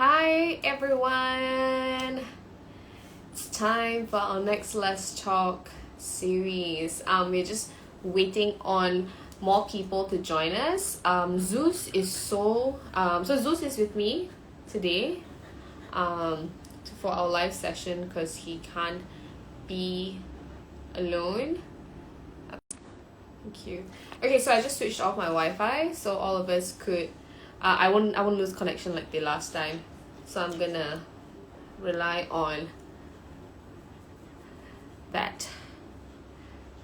Hi everyone! It's time for our next LesTalk series. We're just waiting on more people to join us. Zeus is Zeus is with me today for our live session because he can't be alone. Thank you. Okay, so I just switched off my Wi-Fi so all of us could I won't lose connection like the last time. So I'm gonna rely on that.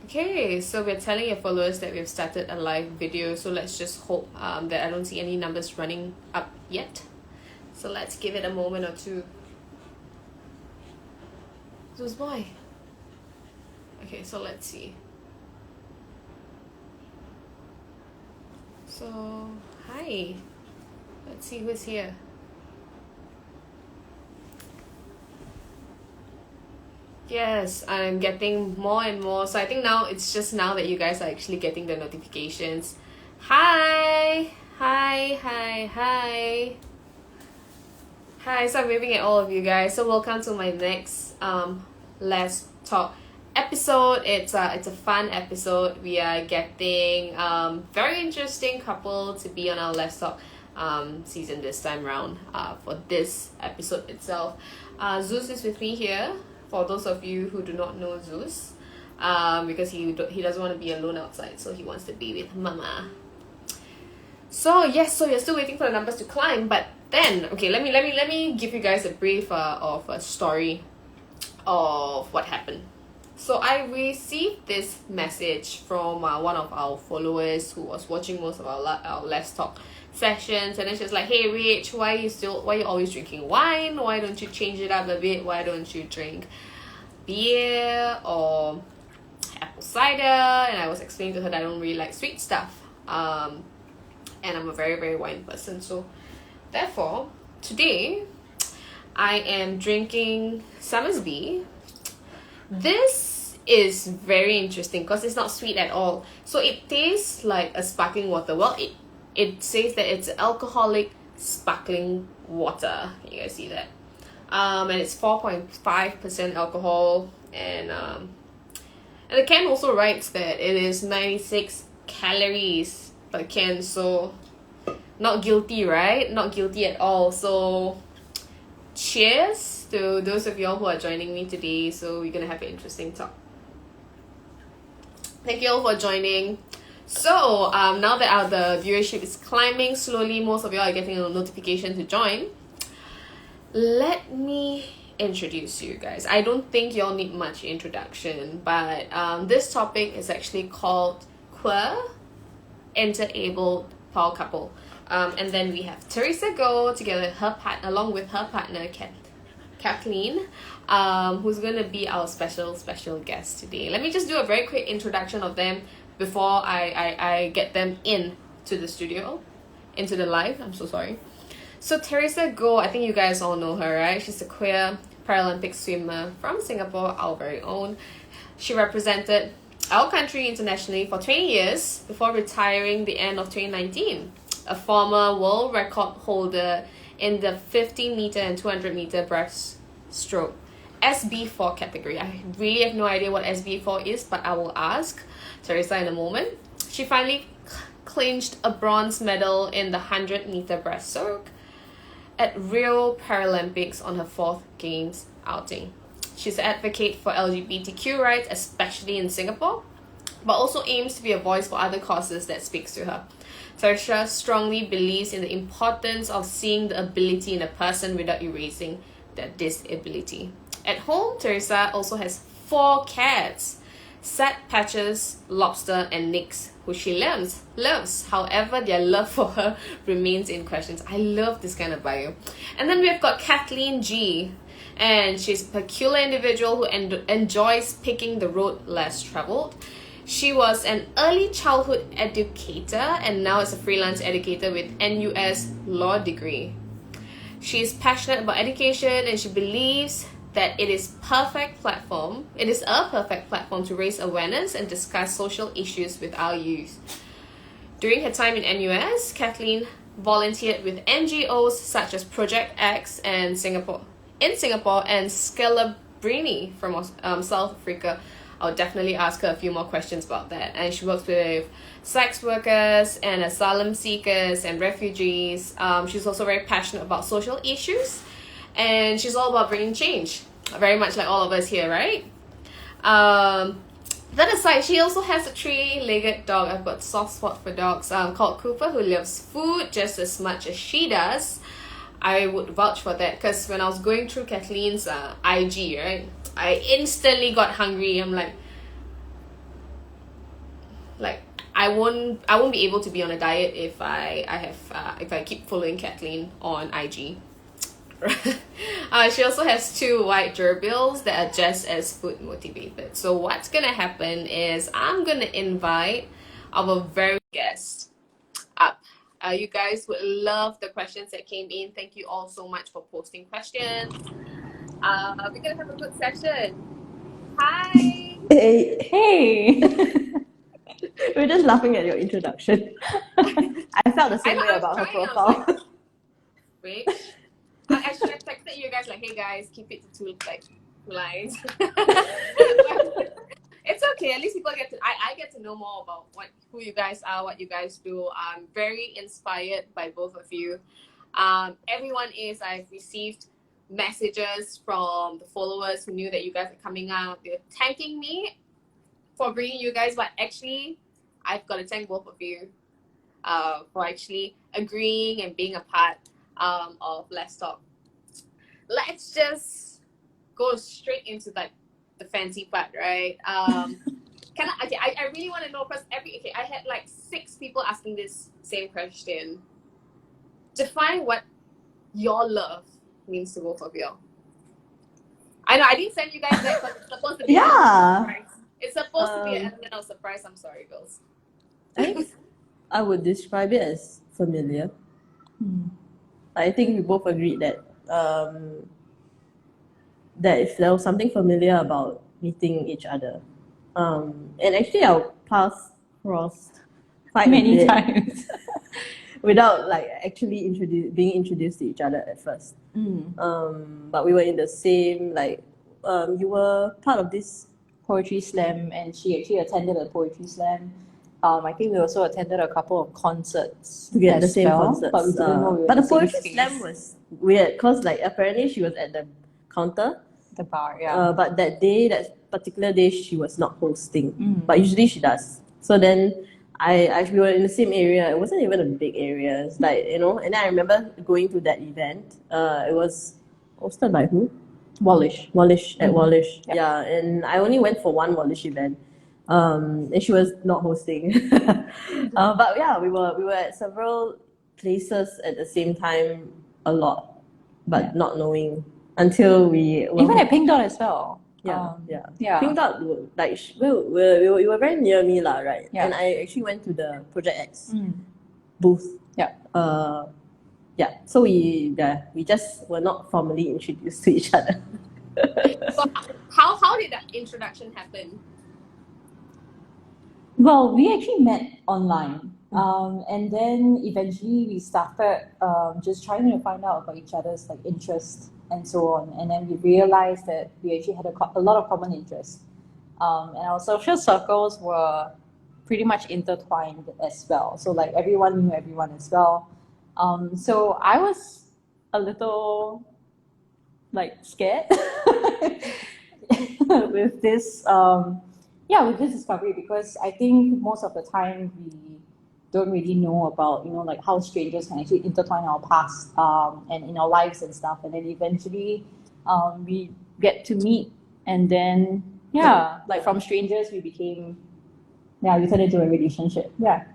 Okay, so we're telling your followers that we've started a live video, so let's just hope that I don't see any numbers running up yet. So let's give it a moment or two. Zeus boy. Okay, so let's see. So hi. Let's see who's here. Yes, I'm getting more and more. So I think now it's just now that you guys are actually getting the notifications. Hi. Hi, so I'm waving at all of you guys. So welcome to my next LesTalk episode. It's a fun episode. We are getting very interesting couple to be on our LesTalk season this time round for this episode itself. Zeus is with me here for those of you who do not know Zeus, because he doesn't want to be alone outside, so he wants to be with mama. So yes, so you're still waiting for the numbers to climb, but then okay, let me give you guys a brief of a story of what happened. So I received this message from one of our followers who was watching most of our LesTalk sessions, and then she was like, "Hey Rich, why are you always drinking wine? Why don't you change it up a bit? Why don't you drink beer or apple cider?" And I was explaining to her that I don't really like sweet stuff, and I'm a very, very wine person. So therefore today I am drinking Summersby. This is very interesting because it's not sweet at all. So it tastes like a sparkling water. Well, it says that it's alcoholic sparkling water. Can you guys see that? And it's 4.5% alcohol, and the can also writes that it is 96 calories per can. So not guilty, right? Not guilty at all. So cheers to those of y'all who are joining me today. So we're gonna have an interesting talk. Thank you all for joining. So now that the viewership is climbing slowly, most of y'all are getting a notification to join. Let me introduce you guys. I don't think y'all need much introduction, but this topic is actually called queer interabled power couple. And then we have Theresa together along with her partner Kethlyn, who's going to be our special guest today. Let me just do a very quick introduction of them before I get them into the studio, into the live. I'm so sorry. So Theresa, I think you guys all know her, right? She's a queer Paralympic swimmer from Singapore, our very own. She represented our country internationally for 20 years before retiring the end of 2019. A former world record holder in the 50-meter and 200-meter breaststroke SB4 category. I really have no idea what SB4 is, but I will ask Theresa in a moment. She finally clinched a bronze medal in the 100-meter breaststroke at Rio Paralympics on her 4th Games outing. She's an advocate for LGBTQ rights, especially in Singapore, but also aims to be a voice for other causes that speaks to her. Theresa strongly believes in the importance of seeing the ability in a person without erasing their disability. At home, Theresa also has 4 cats: Set, Patches, Lobster, and Nix, who she loves. However, their love for her remains in question. I love this kind of bio. And then we've got Kethlyn G, and she's a peculiar individual who enjoys picking the road less traveled. She was an early childhood educator and now is a freelance educator with NUS law degree. She is passionate about education, and she believes that it is a perfect platform to raise awareness and discuss social issues with our youth. During her time in NUS, Kethlyn volunteered with NGOs such as Project X and Singapore and Scalabrini from South Africa. I'll definitely ask her a few more questions about that. And she works with sex workers and asylum seekers and refugees. She's also very passionate about social issues, and she's all about bringing change, very much like all of us here, right? That aside, she also has a three-legged dog. I've got a soft spot for dogs, called Cooper, who loves food just as much as she does. I would vouch for that, because when I was going through Kethlyn's IG, right, I instantly got hungry. I'm like I won't be able to be on a diet if I keep following Kethlyn on IG. She also has two white gerbils that are just as food motivated. So what's gonna happen is I'm gonna invite our very guest up. You guys would love the questions that came in. Thank you all so much for posting questions. We're gonna have a good session. Hi. Hey. We're just laughing at your introduction. I felt the same way about her profile. Like, wait. I should have texted you guys like, hey guys, keep it to two lines. It's okay. At least people I get to know more about who you guys are, what you guys do. I'm very inspired by both of you. Everyone is. I've received messages from the followers who knew that you guys are coming out. They're thanking me for bringing you guys, but actually, I've got to thank both of you for actually agreeing and being a part of LesTalk. Let's just go straight into the fancy part, right? I really want to know, because I had 6 people asking this same question. Define what your love means to both of you. I know I didn't send you guys that, but it's supposed to be a surprise. It's supposed to be an element of surprise. I'm sorry, girls. I would describe it as familiar. I think we both agreed that that if there was something familiar about meeting each other, and actually our paths crossed quite many times without actually being introduced to each other at first. But we were in the same you were part of this poetry slam, and she actually attended a poetry slam. I think we also attended a couple of concerts together, the same concerts. But we didn't know we were but in the same poetry space. slam was weird because apparently she was at the counter, the bar, yeah. But that particular day, she was not hosting. But usually she does. So then we were in the same area. It wasn't even a big area. It's and then I remember going to that event. It was hosted by who? Wallish. At Wallish. Yep. Yeah, and I only went for one Wallish event. And she was not hosting. But yeah, we were at several places at the same time a lot, but not knowing until we even at Pink Dot as well. Yeah. Pink Dot, you were very near me, right? Yeah. And I actually went to the Project X booth. Yeah. So we just were not formally introduced to each other. So how did that introduction happen? Well, we actually met online, and then eventually we started just trying to find out about each other's interests and so on, and then we realized that we actually had a lot of common interests, and our social circles were pretty much intertwined as well. So everyone knew everyone as well. So I was a little scared with this. With this discovery, because I think most of the time we don't really know about, how strangers can actually intertwine our past and in our lives and stuff. And then eventually we get to meet, and then, from strangers we became, we turned into a relationship. Yeah.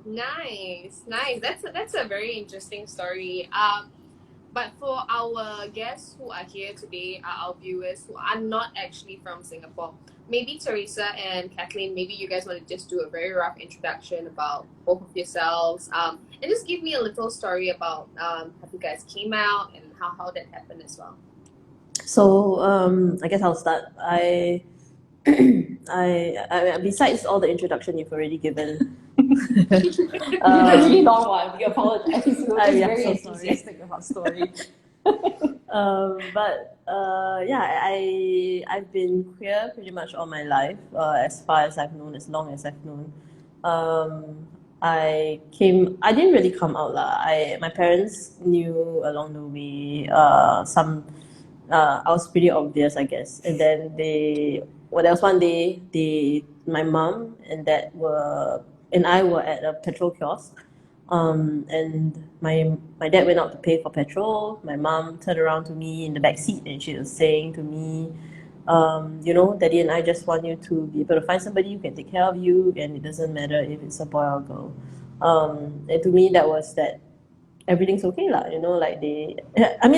Nice. That's a very interesting story. But for our guests who are here today, our viewers who are not actually from Singapore, maybe Theresa and Kethlyn, maybe you guys want to just do a very rough introduction about both of yourselves, and just give me a little story about how you guys came out and how that happened as well. So I guess I'll start. I besides all the introduction you've already given, It's a really long one. We apologize. We were just yeah, very so enthusiastic about story. I've been queer pretty much all my life, as far as I've known, as long as I've known. I didn't really come out lah. My parents knew along the way. I was pretty obvious, I guess. And then there was one day, my mom and dad and I were at a petrol kiosk. And my dad went out to pay for petrol. My mom turned around to me in the back seat and she was saying to me, Daddy and I just want you to be able to find somebody who can take care of you, and it doesn't matter if it's a boy or a girl. And to me, that was that everything's okay lah.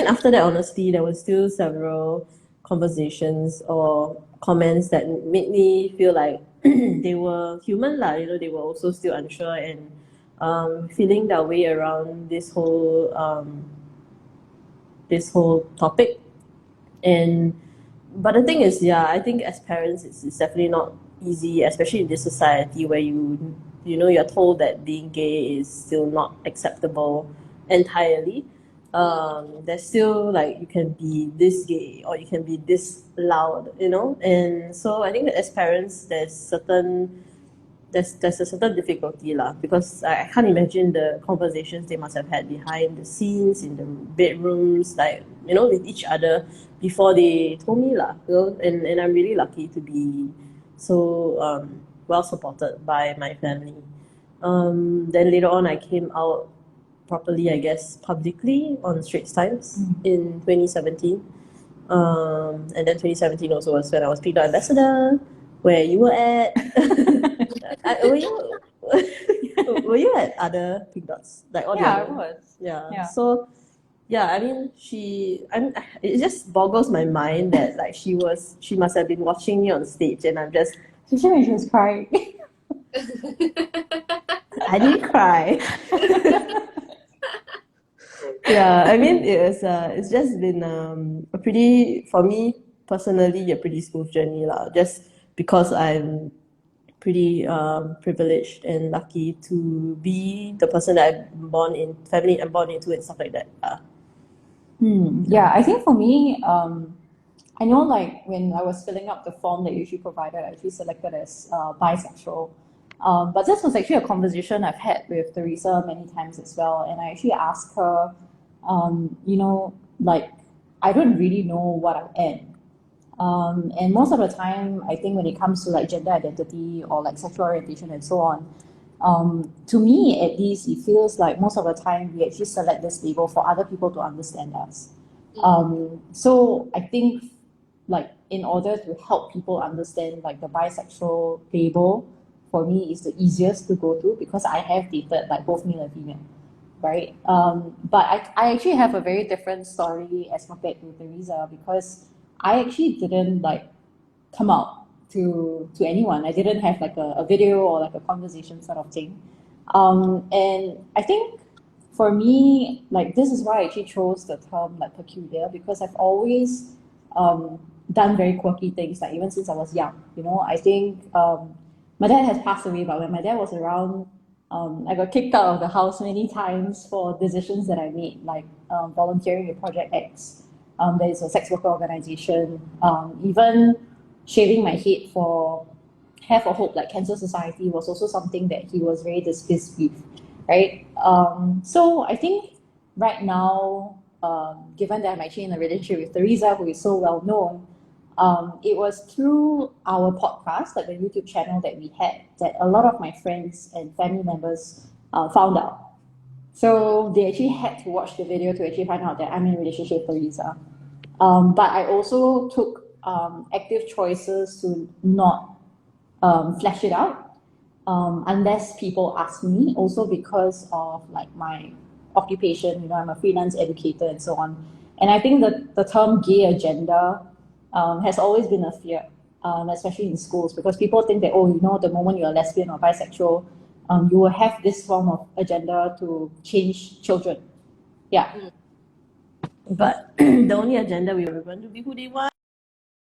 After that, honestly, there were still several conversations or comments that made me feel like they were human lah. They were also still unsure and feeling their way around this whole topic. But the thing is, I think as parents, it's definitely not easy, especially in this society where you're told that being gay is still not acceptable entirely. There's still like you can be this gay or you can be this loud, and so I think that as parents there's a certain difficulty lah, because I can't imagine the conversations they must have had behind the scenes in the bedrooms, like with each other before they told me lah. And I'm really lucky to be so well supported by my family. Then later on I came out properly, I guess, publicly on Straits Times in 2017. And then 2017 also was when I was Pink Dot Ambassador, where you were at. Were you at other Pink Dots? Like all the Yeah, I other? was. Yeah. So, it just boggles my mind that like she must have been watching me on stage, and I'm just. Especially when she was crying. I didn't cry. It's just been for me personally, a pretty smooth journey lah. Just because I'm pretty privileged and lucky to be the person that I'm born into and stuff like that. Yeah, I think for me, I know like when I was filling up the form that you actually provided, I actually selected as bisexual. But this was actually a conversation I've had with Theresa many times as well. And I actually asked her, I don't really know what I am. And most of the time, I think when it comes to like gender identity or like sexual orientation and so on, to me at least, it feels like most of the time we actually select this label for other people to understand us. So I think like in order to help people understand like the bisexual label, for me is the easiest to go to because I have dated like both male and female, right? But I actually have a very different story as compared to Theresa because I actually didn't like come out to anyone. I didn't have like a video or like a conversation sort of thing. And I think for me, like this is why I actually chose the term like peculiar, because I've always done very quirky things, like even since I was young. I think my dad has passed away, but when my dad was around, I got kicked out of the house many times for decisions that I made, like volunteering with Project X. There is a sex worker organization, even shaving my head for Hair for Hope, like Cancer Society, was also something that he was very displeased with, right? So I think right now, given that I'm actually in a relationship with Theresa, who is so well known, it was through our podcast, like the YouTube channel that we had, that a lot of my friends and family members found out. So they actually had to watch the video to actually find out that I'm in a relationship with Theresa. But I also took active choices to not flesh it out unless people ask me, also because of like my occupation. I'm a freelance educator and so on. And I think that the term gay agenda has always been a fear, especially in schools, because people think that, the moment you're lesbian or bisexual, you will have this form of agenda to change children. Yeah. But the only agenda we were going to be who they want.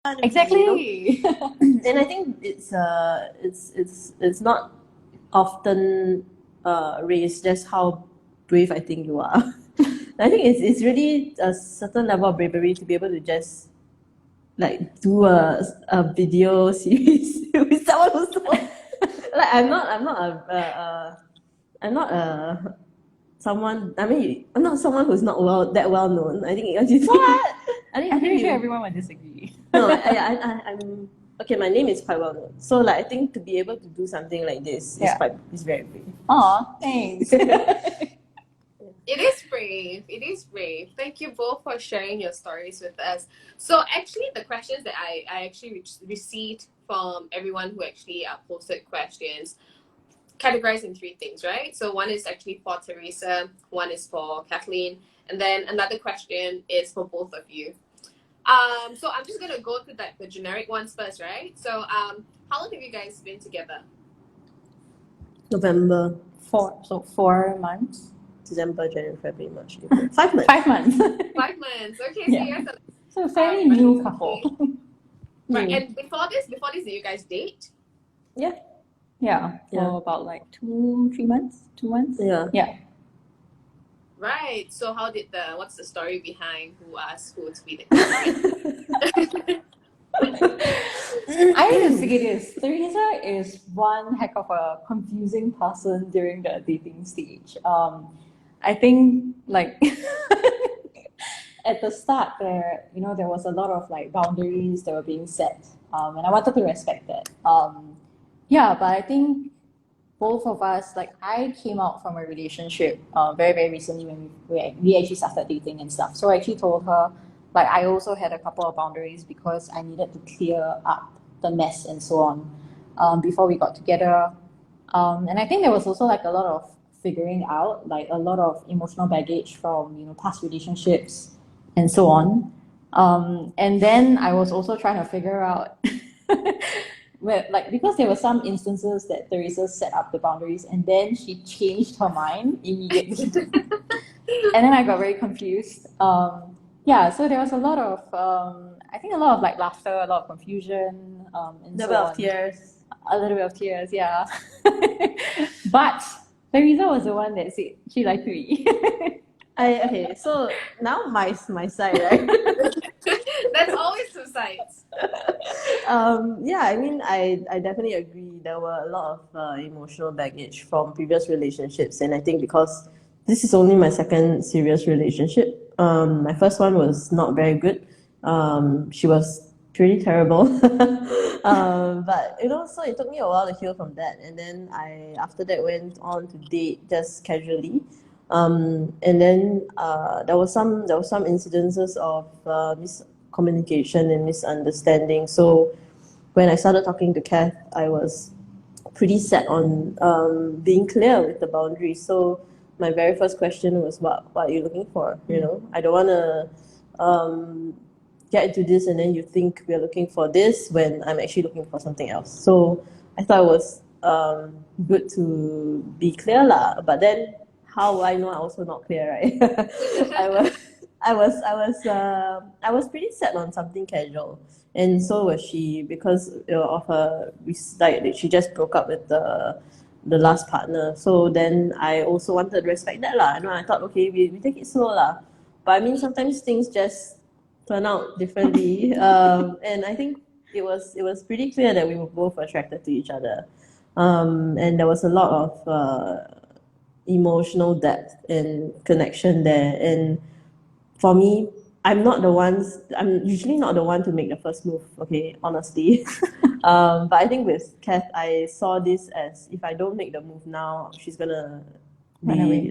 Exactly. And I think it's not often raised just how brave I think you are. I think it's really a certain level of bravery to be able to just like do a video series with someone who's so, like I'm not a someone. I mean, I'm not someone who's not that well known. I think What? I think I'm pretty sure you, everyone would disagree. no, I'm okay. My name is quite well known, so like I think to be able to do something like this is very brave. Aw, thanks. It is brave. It is brave. Thank you both for sharing your stories with us. So actually, the questions that I actually received from everyone who actually posted questions categorized in three things, right? So one is actually for Theresa, one is for Kethlyn, and then another question is for both of you. So I'm just gonna go through the generic ones first, right? So how long have you guys been together? November, 4 months. December, January, February, March, April. 5 months. 5 months. 5 months. Okay, Yeah. so you guys are So a very new couple. right. And before this, did you guys date? Yeah, Yeah. for about like 2-3 months. 2 months. Yeah. Yeah. Right. So how did what's the story behind who asked who to be the I need to say this. Theresa is one heck of a confusing person during the dating stage. I think like at the start there was a lot of like boundaries that were being set, and I wanted to respect that. Yeah, but I think both of us, like I came out from a relationship very, very recently when we actually started dating and stuff. So I actually told her, like I also had a couple of boundaries because I needed to clear up the mess and so on before we got together. And I think there was also like a lot of figuring out, like a lot of emotional baggage from past relationships and so on. And then I was also trying to figure out because there were some instances that Theresa set up the boundaries and then she changed her mind immediately. And then I got very confused. Yeah, so there was a lot of I think a lot of like laughter, a lot of confusion, and A so bit on. of tears. A little bit of tears, yeah. But Theresa was the one that said she liked me. Okay, so now my side, right? That's always two sides. Yeah, I mean, I definitely agree. There were a lot of emotional baggage from previous relationships, and I think because this is only my second serious relationship, my first one was not very good. She was pretty terrible. But so it took me a while to heal from that, and then I after that went on to date just casually. And then there was some incidences of miscommunication and misunderstanding. So when I started talking to Kath, I was pretty set on being clear with the boundaries. So my very first question was, what are you looking for? I don't want to get into this and then you think we're looking for this when I'm actually looking for something else. So I thought it was good to be clear lah. But then how I know I also not clear, right? I was pretty set on something casual, and so was she because of her like she just broke up with the last partner. So then I also wanted to respect that lah. I thought okay, we take it slow lah. But I mean sometimes things just turn out differently, and I think it was pretty clear that we were both attracted to each other, and there was a lot of emotional depth and connection there. And for me, I'm usually not the one to make the first move, okay, honestly. But I think with Kath, I saw this as if I don't make the move now, she's gonna Run away.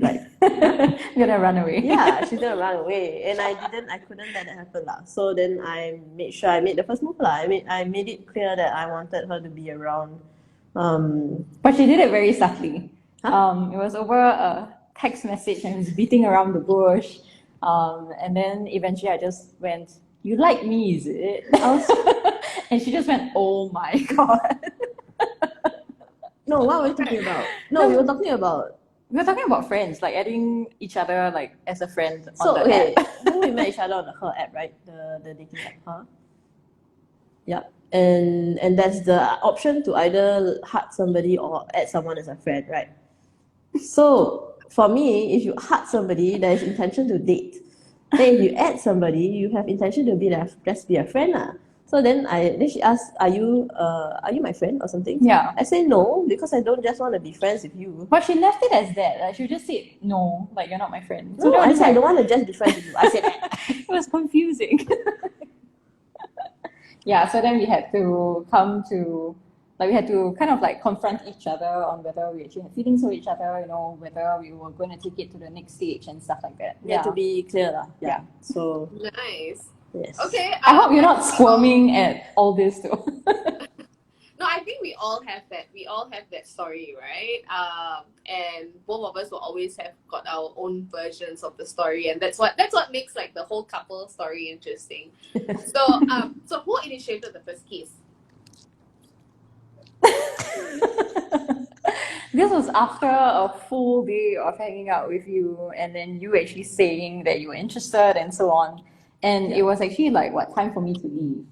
Gonna run away. Yeah, she's gonna run away. And I couldn't let that happen lah. So then I made sure I made the first move lah. I made it clear that I wanted her to be around. But she did it very subtly. It was over a text message and it was beating around the bush. And then eventually I just went, "You like me, is it?" And she just went, "Oh my God." No, what were we talking about? No, we were talking about friends, like adding each other like as a friend on so the okay. app. Then we met each other on the her app, right? The dating app, huh? Yep. And there's the option to either heart somebody or add someone as a friend, right? So for me, if you heart somebody, there is intention to date. Then if you add somebody, you have intention to just be a friend lah. So then she asked, are you my friend or something? Yeah. I say no, because I don't just want to be friends with you. But she left it as that. Like, she just said, no, like, you're not my friend. So no, I said I don't want to just be friends with you. I said that. It was confusing. Yeah, so then we had to we had to kind of like confront each other on whether we actually had feelings for each other, you know, whether we were going to take it to the next stage and stuff like that. Yeah, to be clear lah. Yeah. So Nice. yes. Okay. I hope you're not squirming at all this though. No, I think we all have that. We all have that story, right? And both of us will always have got our own versions of the story, and that's what makes like the whole couple story interesting. So who initiated the first kiss? This was after a full day of hanging out with you, and then you actually saying that you were interested and so on. And it was actually like time for me to leave.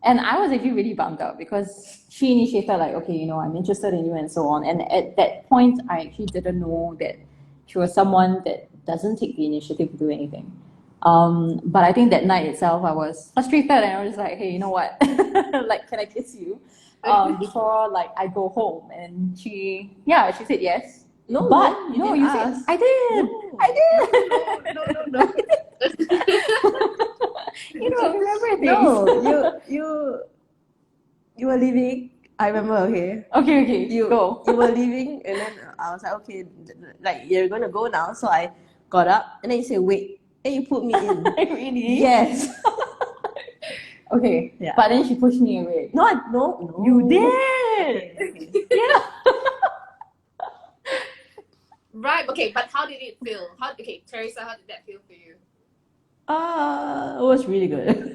And I was actually really bummed out because she initiated like, okay, you know, I'm interested in you and so on. And at that point, I actually didn't know that she was someone that doesn't take the initiative to do anything. But I think that night itself, I was frustrated and I was like, hey, you know what? Like, can I kiss you? Before like I go home. And she said yes. No, but no, you said I did. No. I did. No. You don't remember things. No, you were leaving. I remember. Okay. You were leaving, and then I was like, okay, like you're gonna go now. So I got up, and then you said, wait, and you put me in. Really? Yes. Okay. Yeah. But then she pushed me away. No. You did. Okay. Yeah. Right. Okay. But how did it feel? Theresa, how did that feel for you? It was really good.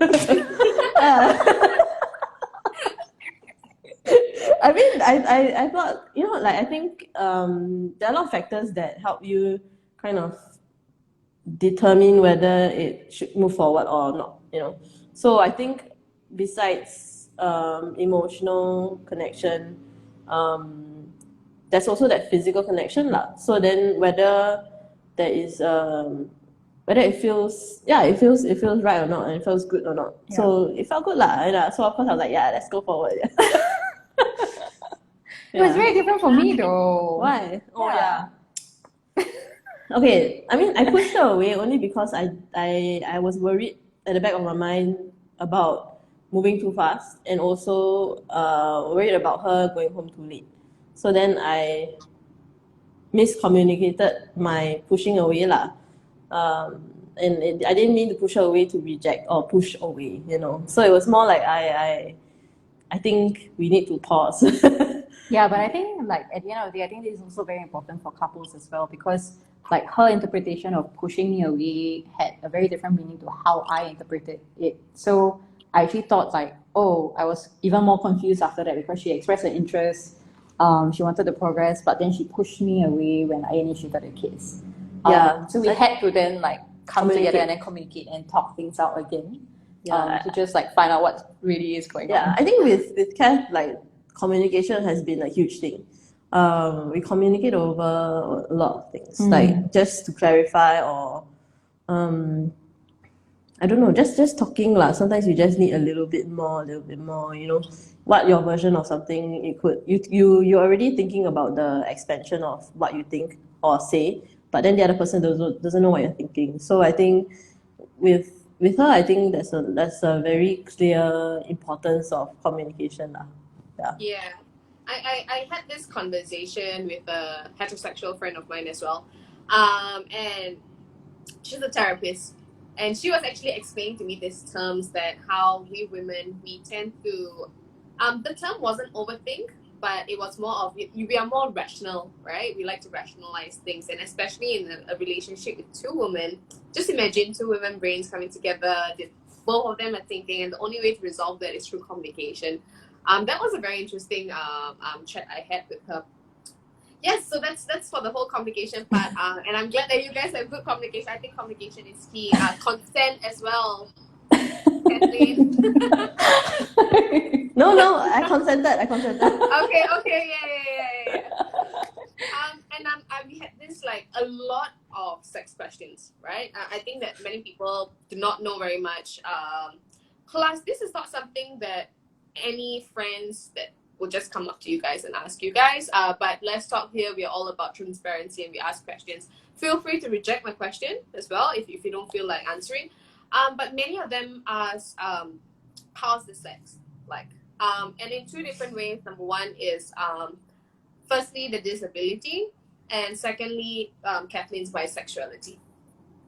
I mean, I thought, you know, like I think there are a lot of factors that help you kind of determine whether it should move forward or not, you know. So I think besides emotional connection, there's also that physical connection lah. So then whether there is whether it feels right or not, and it feels good or not. Yeah. So it felt good lah. So of course I was like, yeah, let's go forward. It was very different for me though. Why? Oh Yeah. Okay, I mean I pushed her away only because I was worried at the back of my mind about moving too fast, and also worried about her going home too late. So then I miscommunicated my pushing away lah. And I didn't mean to push her away to reject or push away, you know. So it was more like I think we need to pause. Yeah, but I think like at the end of the day, I think this is also very important for couples as well, because like her interpretation of pushing me away had a very different meaning to how I interpreted it. So I actually thought like, oh, I was even more confused after that because she expressed an interest. She wanted to progress, but then she pushed me away when I initiated the kiss. Yeah. So we had to then like come Communicate. together and then communicate and talk things out again. Yeah. To just like find out what really is going Yeah, on. I think with Kath, like communication has been a huge thing. We communicate over a lot of things, like just to clarify or I don't know, just talking lah. Sometimes you just need a little bit more, you know, what your version of something you're already thinking about the expansion of what you think or say, but then the other person doesn't know what you're thinking. So I think with her, I think that's a very clear importance of communication lah. Yeah. I had this conversation with a heterosexual friend of mine as well. And she's a therapist. And she was actually explaining to me these terms that how we women, we tend to, the term wasn't overthink, but it was more of, we are more rational, right? We like to rationalize things. And especially in a relationship with two women, just imagine two women brains coming together, both of them are thinking, and the only way to resolve that is through communication. That was a very interesting chat I had with her. Yes, so that's for the whole communication part. And I'm glad that you guys have good communication. I think communication is key. Consent as well. Kathleen? No, I consented. Okay, yeah. And we had this like a lot of sex questions, right? I think that many people do not know very much. Plus, this is not something that any friends that will just come up to you guys and ask you guys. But let's talk here. We are all about transparency and we ask questions. Feel free to reject my question as well if you don't feel like answering. But many of them ask, how's the sex like? And in two different ways. Number one is firstly the disability, and secondly Kathleen's bisexuality.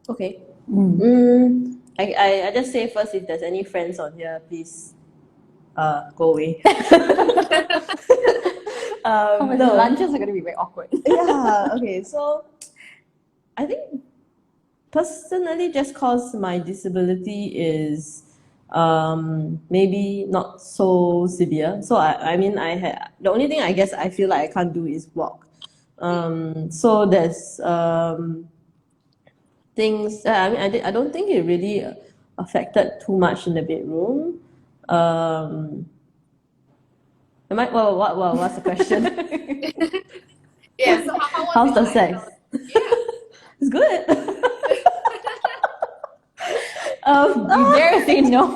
Okay. I just say first, if there's any friends on here, please go away. The lunches are going to be very awkward. Yeah, okay, so I think personally, just cause my disability is maybe not so severe. So I mean, I had the only thing I guess I feel like I can't do is walk. So there's things. I mean, I don't think it really affected too much in the bedroom. Am I? Well, what's the question? Yeah. So how's the sex? Yeah. It's good. You dare say no.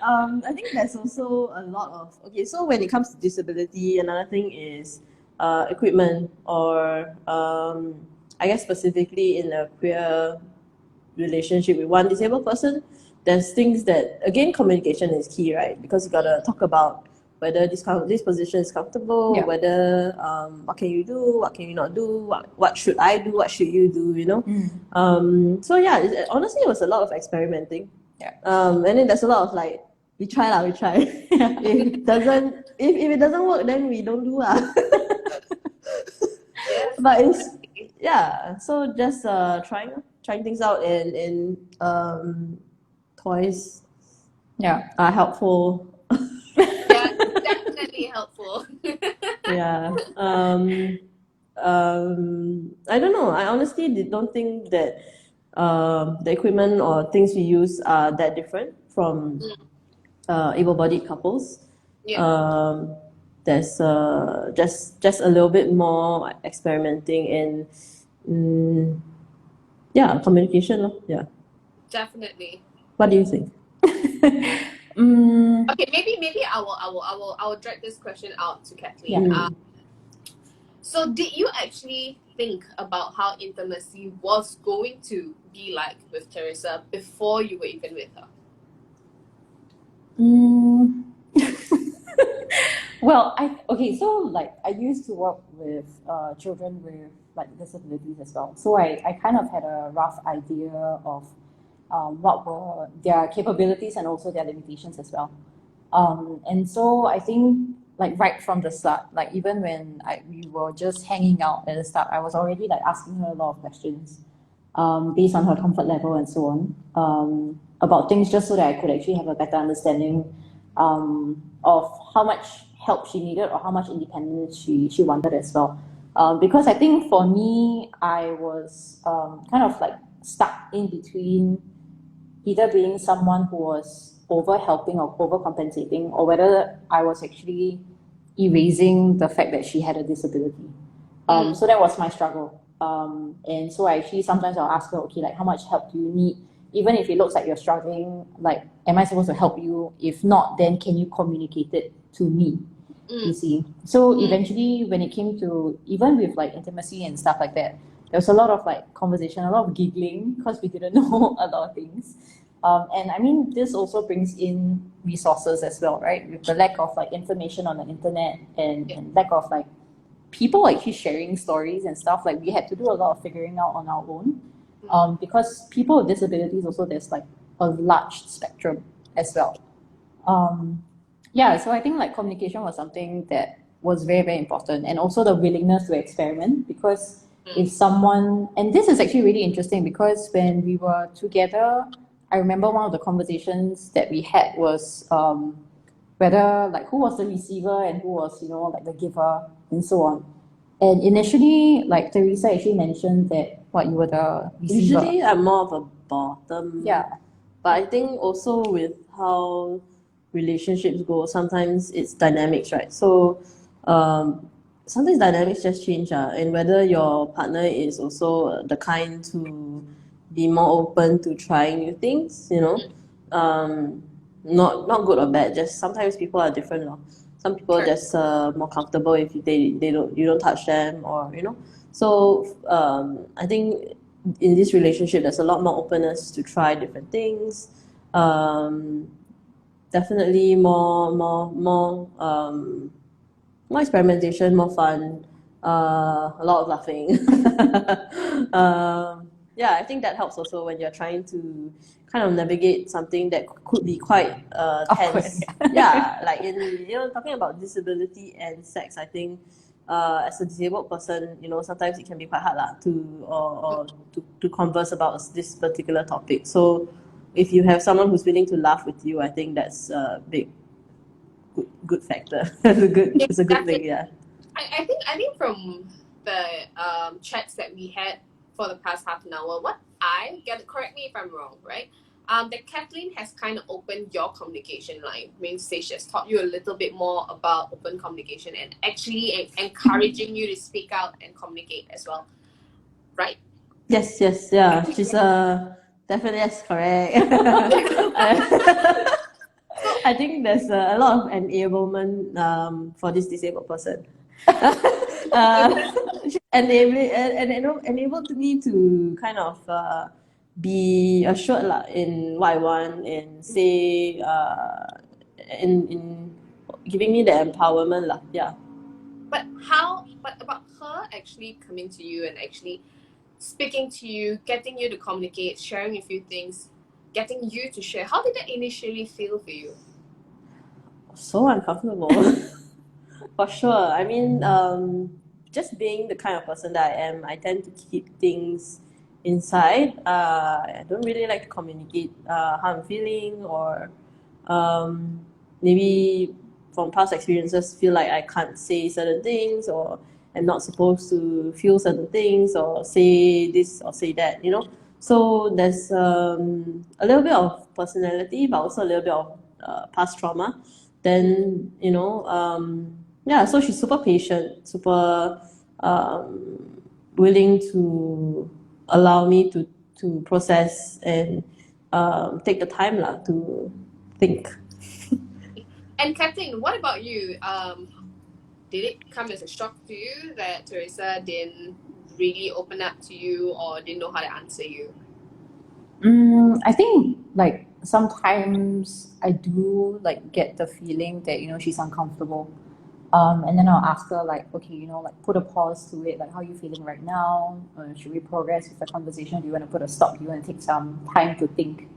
I think there's also a lot of so when it comes to disability, another thing is equipment, or I guess specifically in a queer relationship with one disabled person, there's things that, again, communication is key, right? Because you gotta talk about whether this position is comfortable, whether what can you do, what can you not do, what should I do, what should you do, you know? So yeah, honestly, it was a lot of experimenting. And then there's a lot of like, we try. If it doesn't work, then we don't do . But it's so just trying things out, and toys are helpful. Yeah, definitely helpful. Yeah. I don't know. I honestly don't think that the equipment or things we use are that different from able-bodied couples. There's just a little bit more experimenting and communication. Yeah. Definitely. What do you think? Okay, maybe I will drag this question out to Kathleen. So did you actually think about how intimacy was going to be like with Theresa before you were even with her? Well, so like I used to work with children with like disabilities as well. So I kind of had a rough idea of what were their capabilities and also their limitations as well. And so I think like right from the start, like even when we were just hanging out at the start, I was already like asking her a lot of questions based on her comfort level and so on, about things, just so that I could actually have a better understanding of how much help she needed or how much independence she wanted as well. Because I think for me, I was kind of like stuck in between either being someone who was over helping or overcompensating, or whether I was actually erasing the fact that she had a disability. So that was my struggle. And so I actually sometimes I'll ask her, okay, like how much help do you need? Even if it looks like you're struggling, like, am I supposed to help you? If not, then can you communicate it to me? You see? So eventually, when it came to, even with like intimacy and stuff like that, there was a lot of like conversation, a lot of giggling, because we didn't know a lot of things. And I mean, this also brings in resources as well, right? With the lack of like information on the internet and lack of like people actually sharing stories and stuff, like we had to do a lot of figuring out on our own. Because people with disabilities also, there's like a large spectrum as well. So I think like communication was something that was very, very important, and also the willingness to experiment, because if someone, and this is actually really interesting, because when we were together, I remember one of the conversations that we had was whether like who was the receiver and who was, you know, like the giver and so on. And initially, like Theresa actually mentioned that you were the receiver. Usually I'm more of a bottom. Yeah. But I think also with how relationships go, sometimes it's dynamics, right? So sometimes dynamics just change, and whether your partner is also the kind to be more open to trying new things, not good or bad. Just sometimes people are different, lor. Some people are Sure. just more comfortable if you don't touch them, or So I think in this relationship, there's a lot more openness to try different things. Definitely more experimentation, more fun, a lot of laughing. Yeah, I think that helps also when you're trying to kind of navigate something that could be quite Awkward, tense. Yeah, like in talking about disability and sex, I think as a disabled person, sometimes it can be quite hard to converse about this particular topic. So if you have someone who's willing to laugh with you, I think that's a big good factor. It's a good thing, yeah. I think from the chats that we had for the past half an hour, what I get, correct me if I'm wrong, right? That Kethlyn has kind of opened your communication line. Means she has taught you a little bit more about open communication and actually encouraging you to speak out and communicate as well, right? Yes, yeah. She's definitely, yes, correct. I think there's a lot of enablement for this disabled person. Enabled me to kind of be assured in what I want, and say in giving me the empowerment yeah. But about her actually coming to you and actually speaking to you, getting you to communicate, sharing a few things, getting you to share, how did that initially feel for you? So uncomfortable. For sure. I mean, just being the kind of person that I am, I tend to keep things inside. I don't really like to communicate how I'm feeling, or maybe from past experiences feel like I can't say certain things, or I'm not supposed to feel certain things, or say this or say that, So there's a little bit of personality, but also a little bit of past trauma. Then, yeah, so she's super patient, super willing to allow me to process and take the time to think. And Kethlyn, what about you? Did it come as a shock to you that Theresa didn't really open up to you or didn't know how to answer you? I think like sometimes I do like get the feeling that she's uncomfortable, and then I'll ask her like, okay, like put a pause to it, like how are you feeling right now? Should we progress with the conversation? Do you want to put a stop? Do you want to take some time to think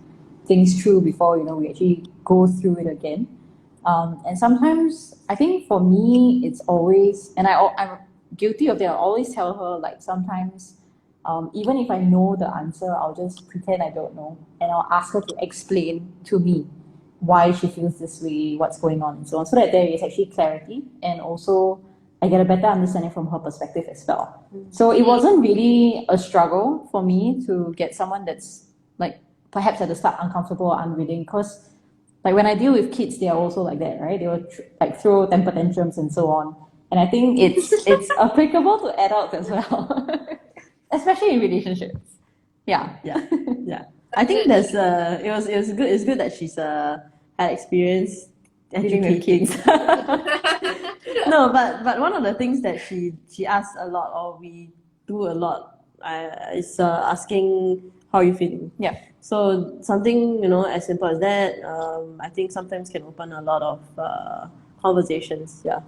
things through before we actually go through it again? And sometimes I think for me it's always, and I'm guilty of that. I always tell her like sometimes. Even if I know the answer, I'll just pretend I don't know, and I'll ask her to explain to me why she feels this way, what's going on, and so on, so that there is actually clarity, and also I get a better understanding from her perspective as well. So it wasn't really a struggle for me to get someone that's like perhaps at the start uncomfortable or unwilling, because like when I deal with kids, they are also like that, right? They will like throw temper tantrums and so on, and I think it's applicable to adults as well. Especially in relationships. Yeah. I think there's it was good. It's good that she's had experience Dealing with educating. kids. No, but one of the things that she asks a lot, or we do a lot, is asking how you feeling. Yeah. So something as simple as that, I think sometimes can open a lot of conversations. Yeah.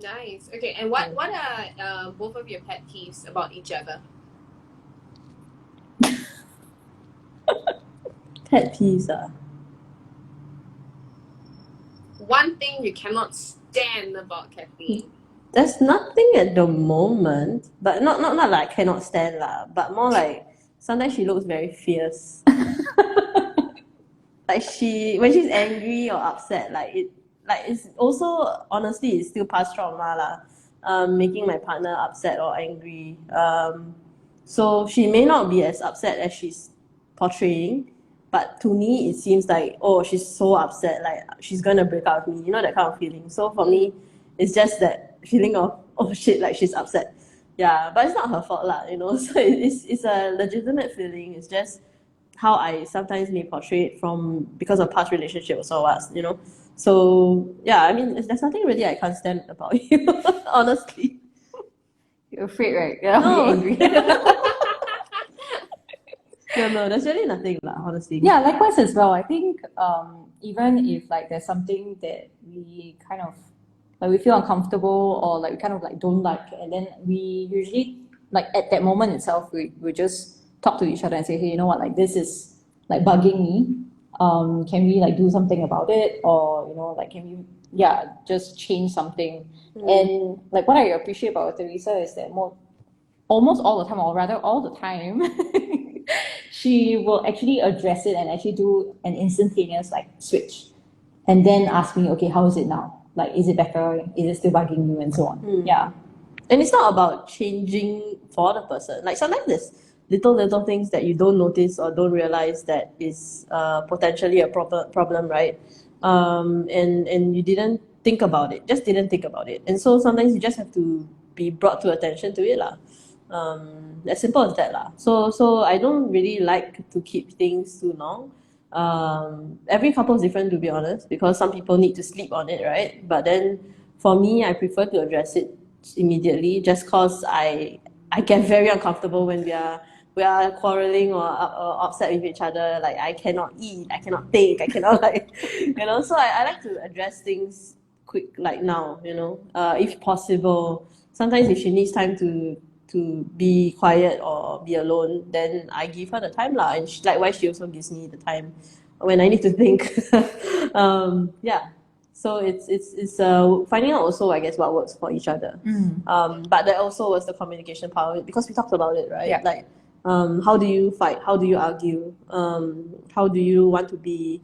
Nice. Okay, and what are both of your pet peeves about each other? Pet peeves. One thing you cannot stand about Kethlyn. There's nothing at the moment, but not like I cannot stand but more like sometimes she looks very fierce. Like when she's angry or upset, it's also, honestly, it's still past trauma making my partner upset or angry. So she may not be as upset as she's portraying, but to me, it seems like, oh, she's so upset, like she's gonna break up with me, you know, that kind of feeling. So for me, it's just that feeling of, oh shit, like she's upset. Yeah, but it's not her fault lah, you know. So it's a legitimate feeling. It's just how I sometimes may portray it from because of past relationships or what, you know. So yeah, I mean, there's nothing really I can't stand about you, honestly. You're afraid, right? Yeah, No. I'll be angry. No, there's really nothing lah, honestly. Yeah, likewise as well. I think even if like there's something that we kind of like we feel uncomfortable or like we kind of like don't like, and then we usually like at that moment itself we just talk to each other and say, hey, you know what, like this is like bugging me. Can we like do something about it, or you know, like can we just change something? And like what I appreciate about Theresa is that almost all the time, or rather all the time, she will actually address it and actually do an instantaneous like switch, and then ask me, okay, how is it now? Like, is it better? Is it still bugging you? And so on. Yeah. And it's not about changing for the person. Like sometimes there's little things that you don't notice or don't realize that is potentially a problem, right? And you didn't think about it, just didn't think about it. And so sometimes you just have to be brought to attention to it lah. As simple as that lah. So I don't really like to keep things too long. Every couple is different, to be honest, because some people need to sleep on it, right? But then for me, I prefer to address it immediately, just cause I get very uncomfortable when we are quarreling or upset with each other. Like I cannot eat, I cannot think, I cannot like, you know. So I like to address things quick, like now, you know, if possible. Sometimes if she needs time to be quiet or be alone, then I give her the time lah, and likewise she also gives me the time when I need to think. Yeah. So it's finding out also, I guess, what works for each other. But that also was the communication part of it, because we talked about it, right? Yeah. Like, how do you fight? How do you argue? How do you want to be?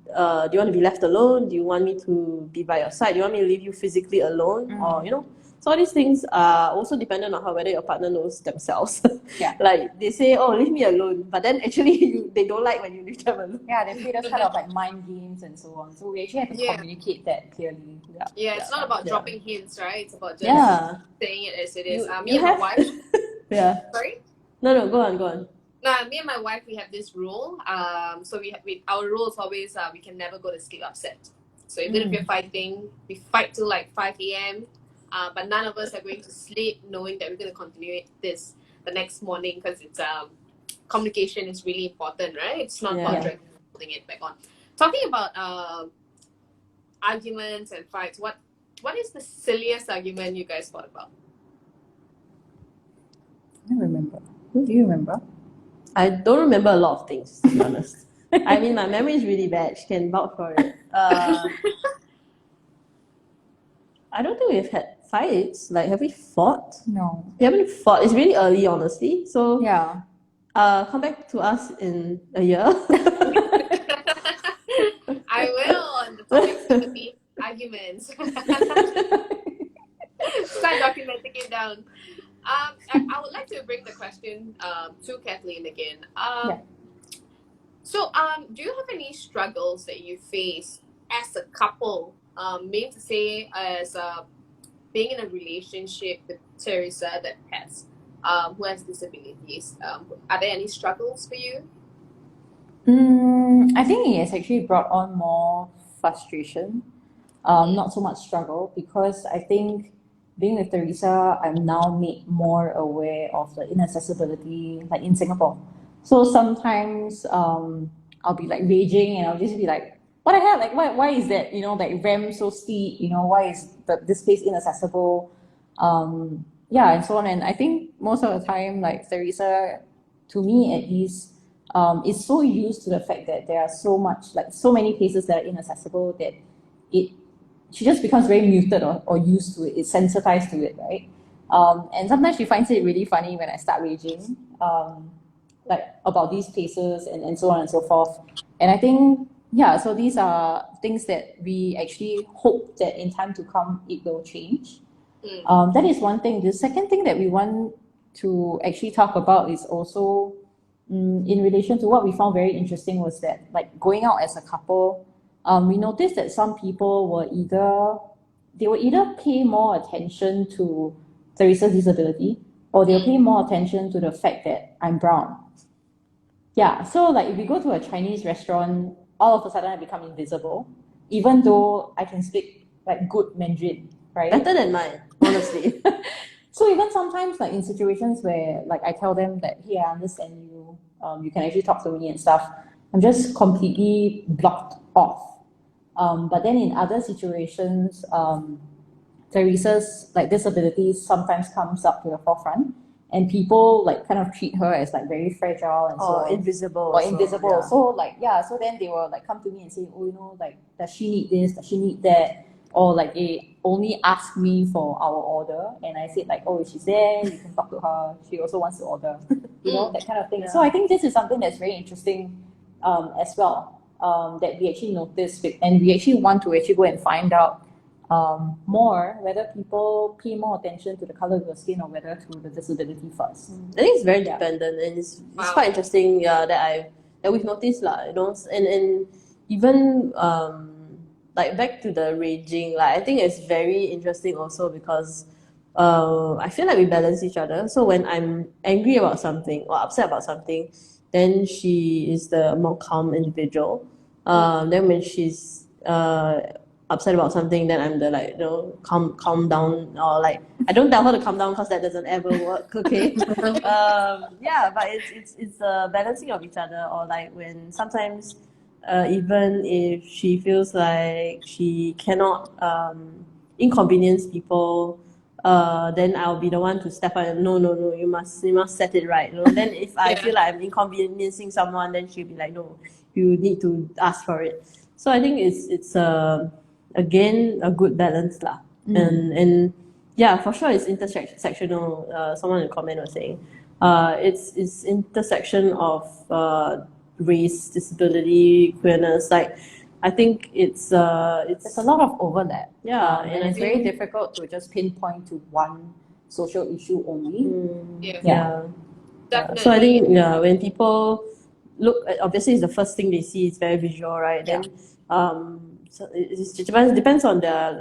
Do you want to be left alone? Do you want me to be by your side? Do you want me to leave you physically alone? Or, you know, so all these things are also dependent on whether your partner knows themselves. Yeah. Like they say, oh, leave me alone, but then actually they don't like when you leave them alone. Yeah, they play those kind of like mind games and so on. So we actually have to communicate that clearly. Yeah, it's not about dropping hints, right? It's about just saying it as it is. Me and my wife. Yeah. Sorry? No, go on. No, me and my wife, we have this rule. So our rule is always we can never go to sleep upset. So even if we're fighting, we fight till like 5 a.m. But none of us are going to sleep knowing that we're going to continue this the next morning, because it's communication is really important, right? It's not about holding it back on. Talking about arguments and fights, what is the silliest argument you guys thought about? I don't remember. Do you remember? I don't remember a lot of things, to be honest. I mean, my memory is really bad. She can vouch for it. I don't think we've had fights. Like, have we fought? No. We haven't fought. It's really early, honestly. So yeah. Come back to us in a year. I will, on the topic of the arguments. Start documenting it down. I would like to bring the question to Kethlyn again. So, do you have any struggles that you face as a couple? Meaning to say, as being in a relationship with Theresa that has who has disabilities. Are there any struggles for you? I think it has actually brought on more frustration, not so much struggle, because I think being with Theresa, I'm now made more aware of the inaccessibility, like in Singapore. So sometimes I'll be like raging and I'll just be like, what the hell? Like, why is that, you know, like ramp so steep? You know, why is this place inaccessible? Yeah, and so on. And I think most of the time, like Theresa, to me at least, is so used to the fact that there are so many places that are inaccessible that she just becomes very muted or used to it. It's sensitized to it, right? And sometimes she finds it really funny when I start raging, like about these places and so on and so forth. And I think, so these are things that we actually hope that in time to come it will change. That is one thing. The second thing that we want to actually talk about is also in relation to what we found very interesting was that, like, going out as a couple, we noticed that some people were either pay more attention to Theresa's disability, or they'll pay more attention to the fact that I'm brown. Yeah, so like if we go to a Chinese restaurant, all of a sudden I become invisible, even though I can speak like good Mandarin, right? Better than mine, honestly. So even sometimes, like in situations where like I tell them that, hey, I understand you, you can actually talk to me and stuff, I'm just completely blocked off. But then in other situations, Theresa's like disabilities sometimes comes up to the forefront, and people like kind of treat her as like very fragile and so on. Invisible. Or invisible. So like, yeah, so then they will like come to me and say, oh, you know, like, does she need this? Does she need that? Or like they only ask me for our order, and I said like, oh, she's there, you can talk to her. She also wants to order, you know, that kind of thing. Yeah. So I think this is something that's very interesting as well, that we actually noticed, and we actually want to actually go and find out more whether people pay more attention to the color of your skin or whether to the disability first. I think it's very dependent, and it's quite interesting. That we've noticed you know, and even like back to the raging, like I think it's very interesting also because I feel like we balance each other. So when I'm angry about something or upset about something, then she is the more calm individual. Then when she's upset about something, then I'm the like, you know, calm down, or like I don't tell her to calm down because that doesn't ever work. Okay. Yeah, but it's a balancing of each other, or like when sometimes even if she feels like she cannot inconvenience people, then I'll be the one to step out and no, you must set it right. You know? Then if I feel like I'm inconveniencing someone, then she'll be like, no, you need to ask for it. So I think it's again a good balance lah. And yeah, for sure it's intersectional. Someone in the comment was saying it's intersection of race, disability, queerness. Like I think it's There's a lot of overlap. Yeah, and it's very difficult to just pinpoint to one social issue only. Yeah. Definitely. So I think when people look at, obviously it's the first thing they see, it's very visual, right? Then so it depends on their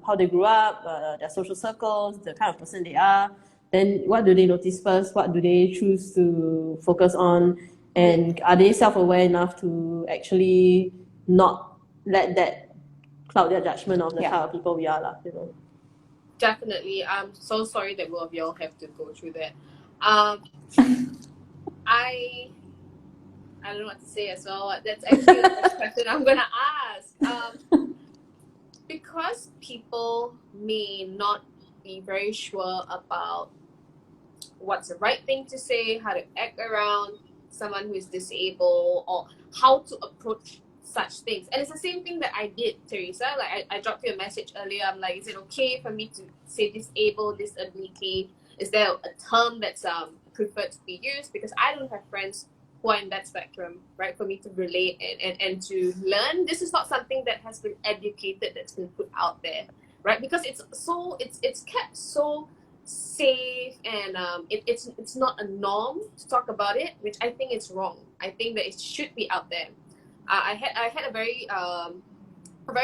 how they grew up, their social circles, the kind of person they are. Then what do they notice first? What do they choose to focus on? And are they self-aware enough to actually not let that cloud their judgment of the kind of people we are, lah, you know? Definitely. I'm so sorry that both of y'all have to go through that. I don't know what to say as well. That's actually the first question I'm gonna ask. Because people may not be very sure about what's the right thing to say, how to act around someone who is disabled, or how to approach such things. And it's the same thing that I did, Theresa. Like I dropped you a message earlier. I'm like, is it okay for me to say disabled, disability? Is there a term that's preferred to be used? Because I don't have friends who are in that spectrum, right? For me to relate and to learn. This is not something that has been educated, that's been put out there, right? Because it's kept so safe, and it's not a norm to talk about it, which I think is wrong. I think that it should be out there. I had a very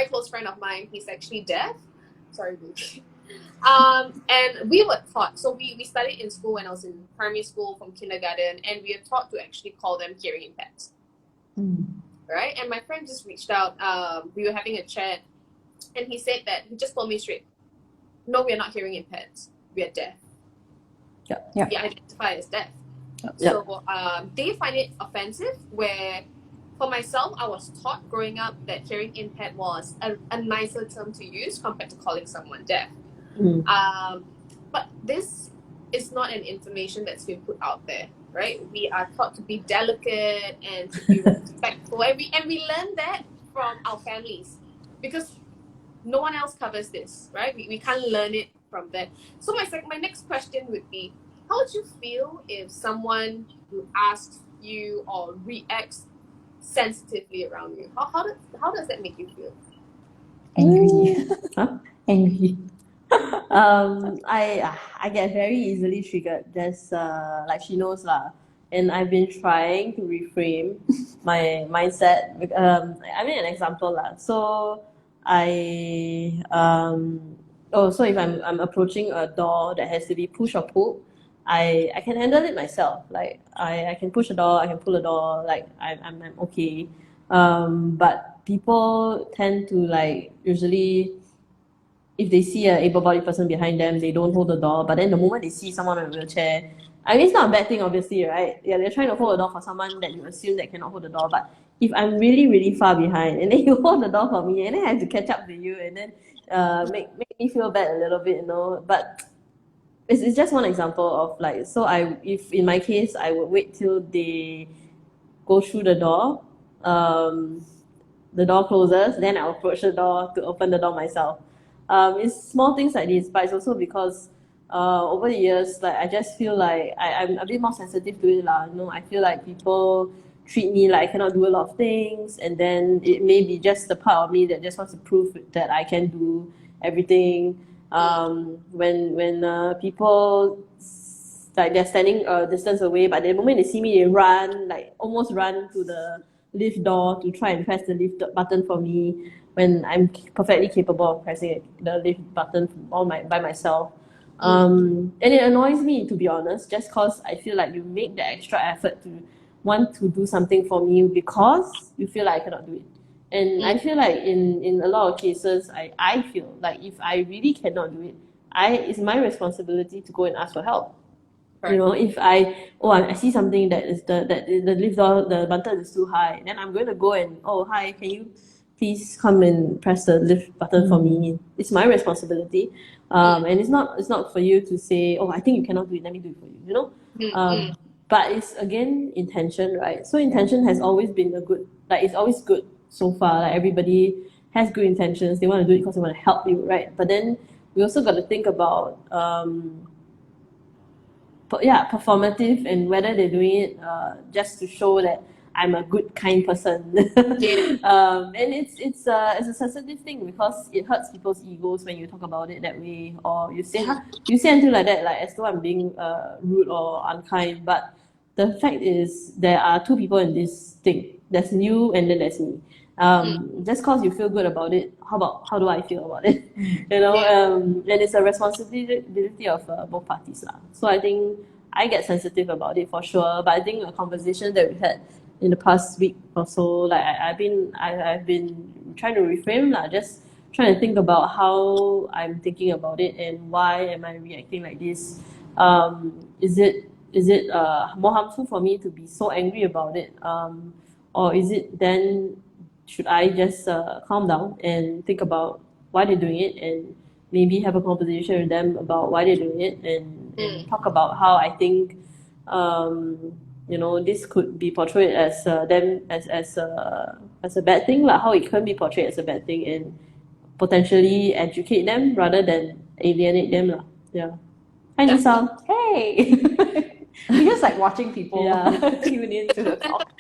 close friend of mine. He's actually deaf. Sorry, baby. And we were taught. So we studied in school when I was in primary school from kindergarten, and we were taught to actually call them hearing impaired. Right? And my friend just reached out. We were having a chat, and he said that he just told me straight, no, we are not hearing impaired. We are deaf. We identify as deaf. So they find it offensive, where for myself, I was taught growing up that hearing impaired was a nicer term to use compared to calling someone deaf. But this is not an information that's been put out there, right? We are taught to be delicate and to be respectful, and we learn that from our families, because no one else covers this, right? We can't learn it from that. So my next question would be, how would you feel if someone asks you or reacts sensitively around you? How does that make you feel? Angry. Angry. I get very easily triggered. There's like she knows lah. and I've been trying to reframe my mindset. I mean, an example lah. So so if I'm approaching a door that has to be push or pull, I can handle it myself. Like I can push a door, I can pull a door. Like I'm okay. But people tend to like usually, if they see a able-bodied person behind them, they don't hold the door. But then the moment they see someone in a wheelchair, I mean, it's not a bad thing, obviously, right? Yeah, they're trying to hold the door for someone that you assume that cannot hold the door. But if I'm really, really far behind, and then you hold the door for me, and then I have to catch up to you, and then make me feel bad a little bit, you know. But it's just one example of like, so if in my case, I would wait till they go through the door closes, then I'll approach the door to open the door myself. It's small things like this, but it's also because over the years, like I just feel like I'm a bit more sensitive to it lah. You know, I feel like people treat me like I cannot do a lot of things, and then it may be just the part of me that just wants to prove that I can do everything. When people like they're standing a distance away, but the moment they see me, they run, like almost run to the lift door to try and press the lift button for me when I'm perfectly capable of pressing the lift button by myself. And it annoys me, to be honest, just because I feel like you make the extra effort to want to do something for me because you feel like I cannot do it. And I feel like in a lot of cases, I feel like if I really cannot do it, it's my responsibility to go and ask for help. Right. You know, if I see something that is the lift door, the button is too high, then I'm going to go and, hi, can you please come and press the lift button for me? It's my responsibility. And it's not for you to say, I think you cannot do it, let me do it for you, you know? But it's again intention, right? So intention has always been it's always good so far. Like everybody has good intentions, they want to do it because they want to help you, right? But then we also got to think about performative, and whether they're doing it just to show that I'm a good, kind person. And it's a sensitive thing because it hurts people's egos when you talk about it that way, or you say until like that, like as though I'm being rude or unkind. But the fact is, there are two people in this thing. There's you, and then there's me. Just cause you feel good about it, how do I feel about it? You know, and it's a responsibility of both parties lah. So I think I get sensitive about it for sure. But I think a conversation that we had in the past week or so, like I've been trying to reframe lah, just trying to think about how I'm thinking about it and why am I reacting like this. Is it more harmful for me to be so angry about it, or is it then should I just calm down and think about why they're doing it, and maybe have a conversation with them about why they're doing it, and talk about how I think this could be portrayed as them as a bad thing, like how it can be portrayed as a bad thing, and potentially educate them rather than alienate them lah. Yeah. Hi Lisa. Hey. We just like watching people tune into the talk.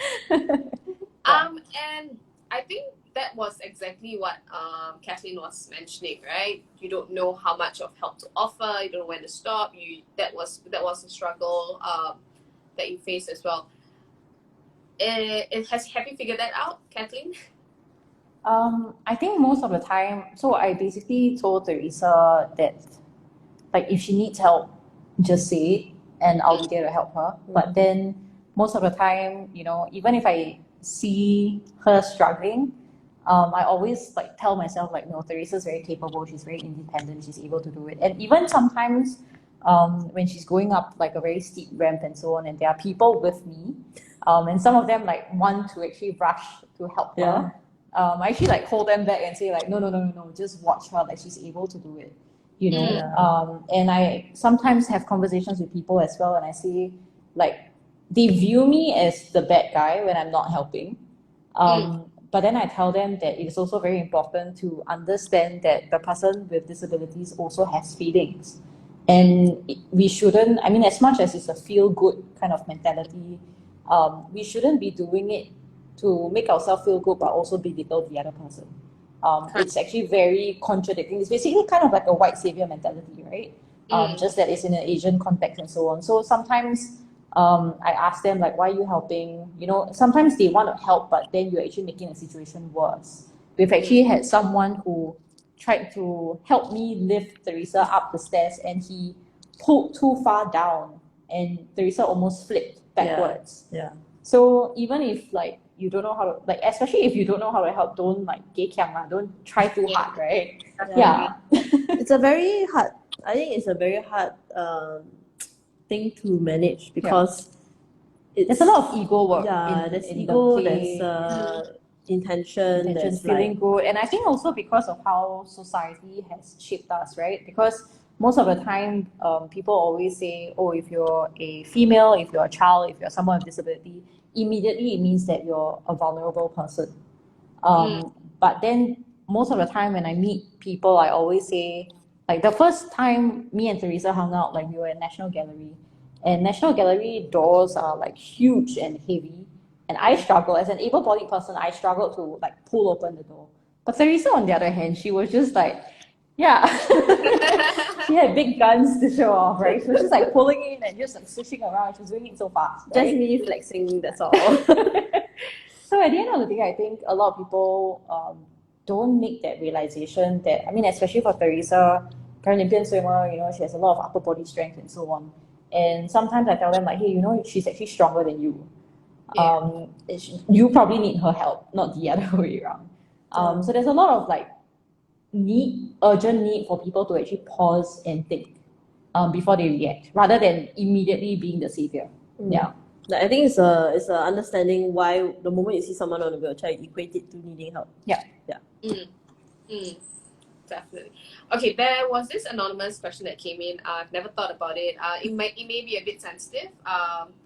And I think that was exactly what Kethlyn was mentioning, right? You don't know how much of help to offer, you don't know when to stop. That was a struggle that you faced as well. Have you figured that out, Kethlyn? I think most of the time, so I basically told Theresa that like if she needs help, just say it and I'll be there to help her. But then most of the time, even if I see her struggling, I always like tell myself like, no, Theresa's very capable, she's very independent, she's able to do it. And even sometimes when she's going up like a very steep ramp and so on, and there are people with me, and some of them like want to actually rush to help her, I actually like hold them back and say like, no, just watch her, like she's able to do it, and I sometimes have conversations with people as well, and I say like, they view me as the bad guy when I'm not helping. But then I tell them that it is also very important to understand that the person with disabilities also has feelings. And we shouldn't, I mean, as much as it's a feel-good kind of mentality, we shouldn't be doing it to make ourselves feel good, but also belittle the other person. It's actually very contradicting. It's basically kind of like a white savior mentality, right? Just that it's in an Asian context and so on. So sometimes I ask them like, why are you helping? You know, sometimes they want to help, but then you're actually making the situation worse. We've actually had someone who tried to help me lift Theresa up the stairs, and he pulled too far down, and Theresa almost flipped backwards. Yeah. So even if like you don't know how to, like, especially if you don't know how to help, don't like gay kiang lah, don't try too hard, right? Yeah. It's a very hard, I think it's a very hard thing to manage because There's a lot of ego work. Yeah, there's in ego, the play. there's intention, Intentions, there's feeling like, good. And I think also because of how society has shaped us, right? Because most of the time, people always say, oh, if you're a female, if you're a child, if you're someone with disability, immediately it means that you're a vulnerable person. But then most of the time when I meet people, I always say, like the first time me and Theresa hung out, like we were at National Gallery, and National Gallery doors are like huge and heavy. And I struggle, as an able-bodied person, I struggle to like pull open the door. But Theresa, on the other hand, she was just like, yeah. She had big guns to show off, right? She was just like pulling in and just like swishing around. She was doing it so fast. Right? just me flexing, that's all. So at the end of the day, I think a lot of people don't make that realization that, I mean, especially for Theresa, Paralympian swimmer, you know, she has a lot of upper body strength and so on. And sometimes I tell them like, hey, you know, she's actually stronger than you. You probably need her help, not the other way around. So there's a lot of like urgent need for people to actually pause and think before they react, rather than immediately being the savior. Yeah. Like, I think it's a understanding why the moment you see someone on a wheelchair, you equate it to needing help. Yeah. Definitely. Okay, there was this anonymous question that came in. I've never thought about it. It may be a bit sensitive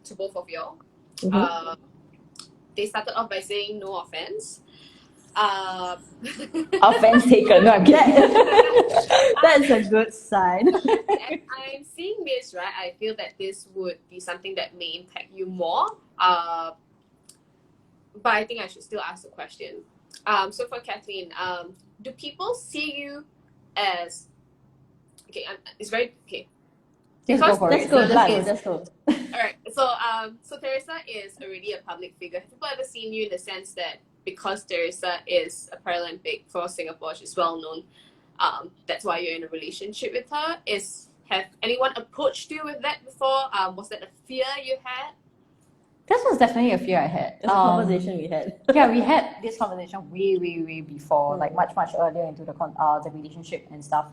to both of y'all. They started off by saying no offense. Offense taken. No, I'm kidding. That's a good sign. And I'm seeing this, right? I feel that this would be something that may impact you more. But I think I should still ask the question. So for Kethlyn, do people see you as it's very okay. Let's go. Alright, so Theresa is already a public figure. Have people ever seen you in the sense that because Theresa is a Paralympic for Singapore, she's well known, that's why you're in a relationship with her? Have anyone approached you with that before? Was that a fear you had? This was definitely a fear I had. It's a conversation we had. Yeah, we had this conversation way before, like much earlier into the relationship and stuff.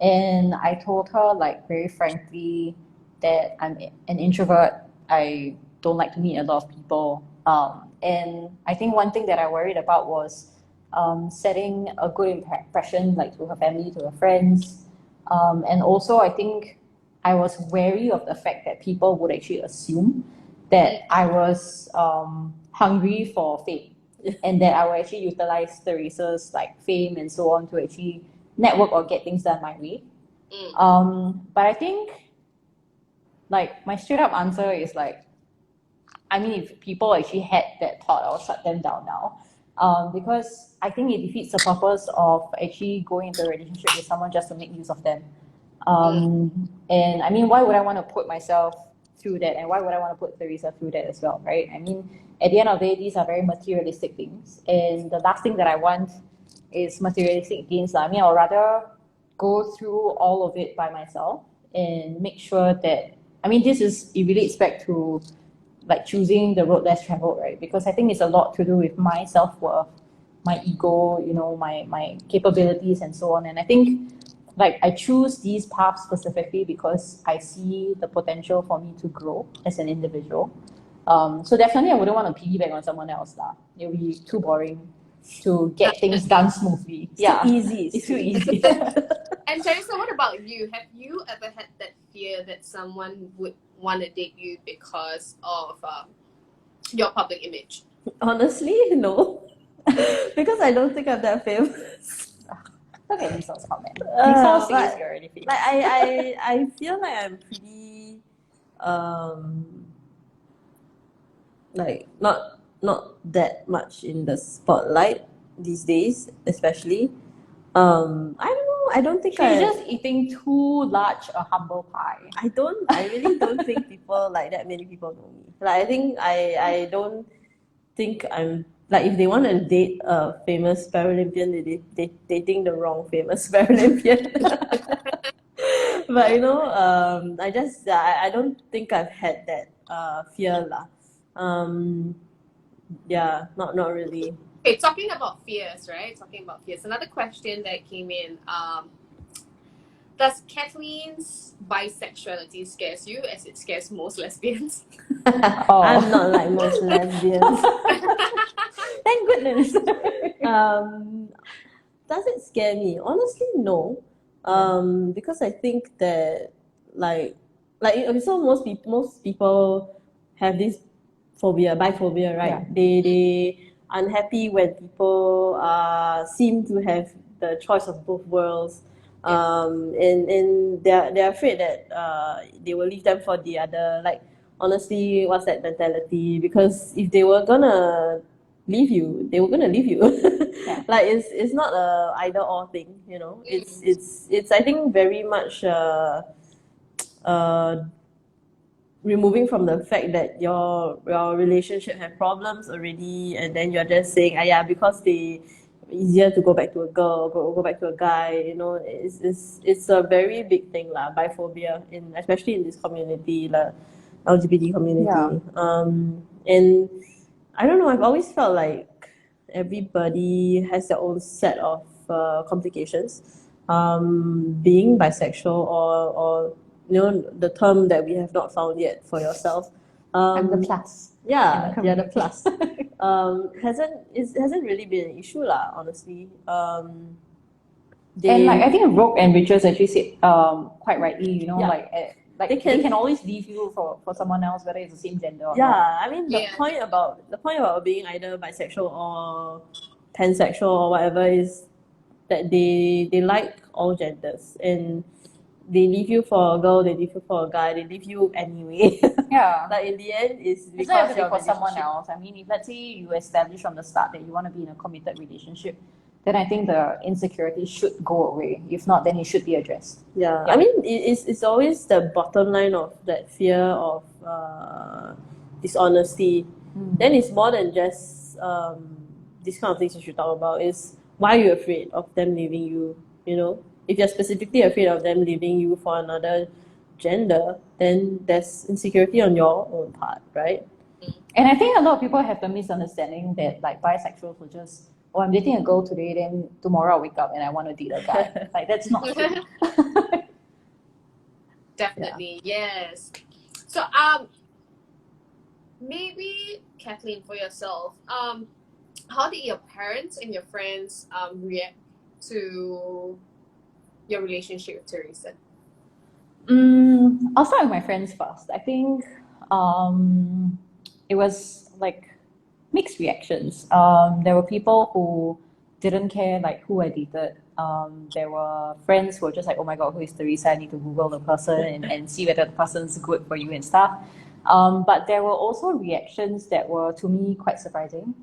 And I told her like very frankly that I'm an introvert. I don't like to meet a lot of people. And I think one thing that I worried about was setting a good impression like to her family, to her friends. And also I think I was wary of the fact that people would actually assume that I was hungry for fame and that I would actually utilize Theresa's like fame and so on to actually network or get things done my way. But I think like my straight up answer is like, I mean, if people actually had that thought, I'll shut them down now. Because I think it defeats the purpose of actually going into a relationship with someone just to make use of them. And I mean, why would I want to put myself through that, and why would I want to put Theresa through that as well, right? I mean, at the end of the day, these are very materialistic things, and the last thing that I want is materialistic gains. I mean, I'll rather go through all of it by myself and make sure that, I mean, it relates back to like choosing the road less traveled, right? Because I think it's a lot to do with my self-worth, my ego, you know, my capabilities and so on. And I think like I choose these paths specifically because I see the potential for me to grow as an individual. So definitely I wouldn't want to piggyback on someone else. It would be too boring to get things done smoothly. It's too easy. And Theresa, what about you? Have you ever had that fear that someone would want to date you because of your public image? Honestly, no. Because I don't think I'm that famous. Look at Lisa's comment. Lisa says but, you're already famous. Like I feel like I'm pretty like not that much in the spotlight these days, especially. I don't know I don't think She's just eating too large a humble pie. I really don't think people like that many people know me. Like I think I don't think I'm like if they want to date a famous Paralympian, they dating the wrong famous Paralympian. But I don't think I've had that fear lah. Yeah, not really. Okay, talking about fears, right? Talking about fears. Another question that came in. Does Kethlyn's bisexuality scares you as it scares most lesbians? I'm not like most lesbians. Thank goodness. Does it scare me? Honestly, no. Because I think that okay, so most people have this biphobia, right? Yeah. They unhappy when people seem to have the choice of both worlds. And they're afraid that they will leave them for the other. Like honestly, what's that mentality? Because if they were gonna leave you, they were gonna leave you. Yeah. Like it's not a either or thing, you know. It's I think very much uh removing from the fact that your relationship have problems already, and then you're just saying, yeah, because they easier to go back to a girl, go back to a guy, you know. It's a very big thing lah, biphobia, especially in this community, the LGBT community. Yeah. And I don't know, I've always felt like everybody has their own set of complications. Being bisexual or the term that we have not found yet for yourself. I'm the plus. Yeah, the plus. Hasn't really been an issue lah, honestly. And like I think Rogue and Richards actually said quite rightly, you know, Yeah. like they can always leave you for someone else, whether it's the same gender or not. Yeah, I mean the point about being either bisexual or pansexual or whatever is that they like all genders, and they leave you for a girl, they leave you for a guy, they leave you anyway. Yeah. Like in the end, it's It's because not have to be your for someone relationship- else. I mean, if let's say you establish from the start that you want to be in a committed relationship, then I think the insecurity should go away. If not, then it should be addressed. Yeah, Yeah. I mean, it's always the bottom line of that fear of dishonesty. Then it's more than just these kind of things you should talk about. Is why you're afraid of them leaving you. You know, if you're specifically afraid of them leaving you for another gender, then there's insecurity on your own part, right? And I think a lot of people have the misunderstanding that like bisexuals will just, oh, I'm dating a girl today, then tomorrow I'll wake up and I want to date a guy. Like that's not true. Definitely, yes. So maybe Kethlyn, for yourself, how did your parents and your friends react to your relationship with Theresa? I'll start with my friends first. I think it was like mixed reactions. There were people who didn't care like who I dated. There were friends who were just like, oh my god, who is Theresa? I need to Google the person and see whether the person's good for you and stuff. But there were also reactions that were to me quite surprising.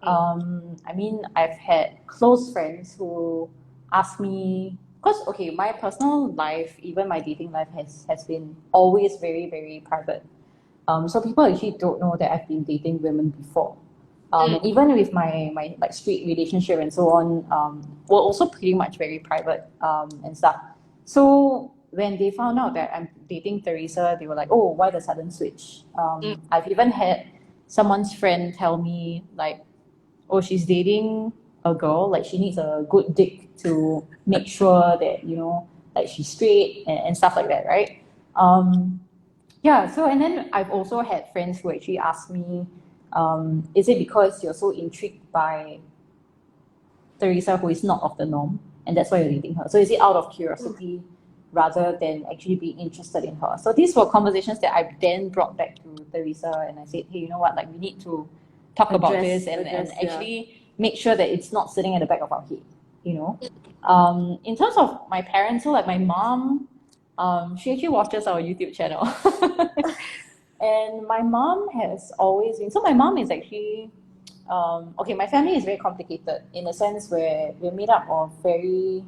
I mean, I've had close friends who asked me, because okay, my personal life, even my dating life has been always very, very private. So people actually don't know that I've been dating women before. Even with my like straight relationship and so on, were also pretty much very private and stuff. So when they found out that I'm dating Theresa, they were like, oh, why the sudden switch? I've even had someone's friend tell me like, oh, she's dating a girl, like she needs a good dick to make sure that, you know, like she's straight and stuff like that, right? Yeah, so and then I've also had friends who actually asked me, is it because you're so intrigued by Theresa who is not of the norm and that's why you're dating her? So is it out of curiosity rather than actually being interested in her? So these were conversations that I then brought back to Theresa and I said, hey, you know what, like we need to talk about this and actually make sure that it's not sitting at the back of our head, you know? In terms of my parents, so like my mom, she actually watches our YouTube channel. And my mom has always been, so my mom is actually, okay, my family is very complicated in a sense where we're made up of very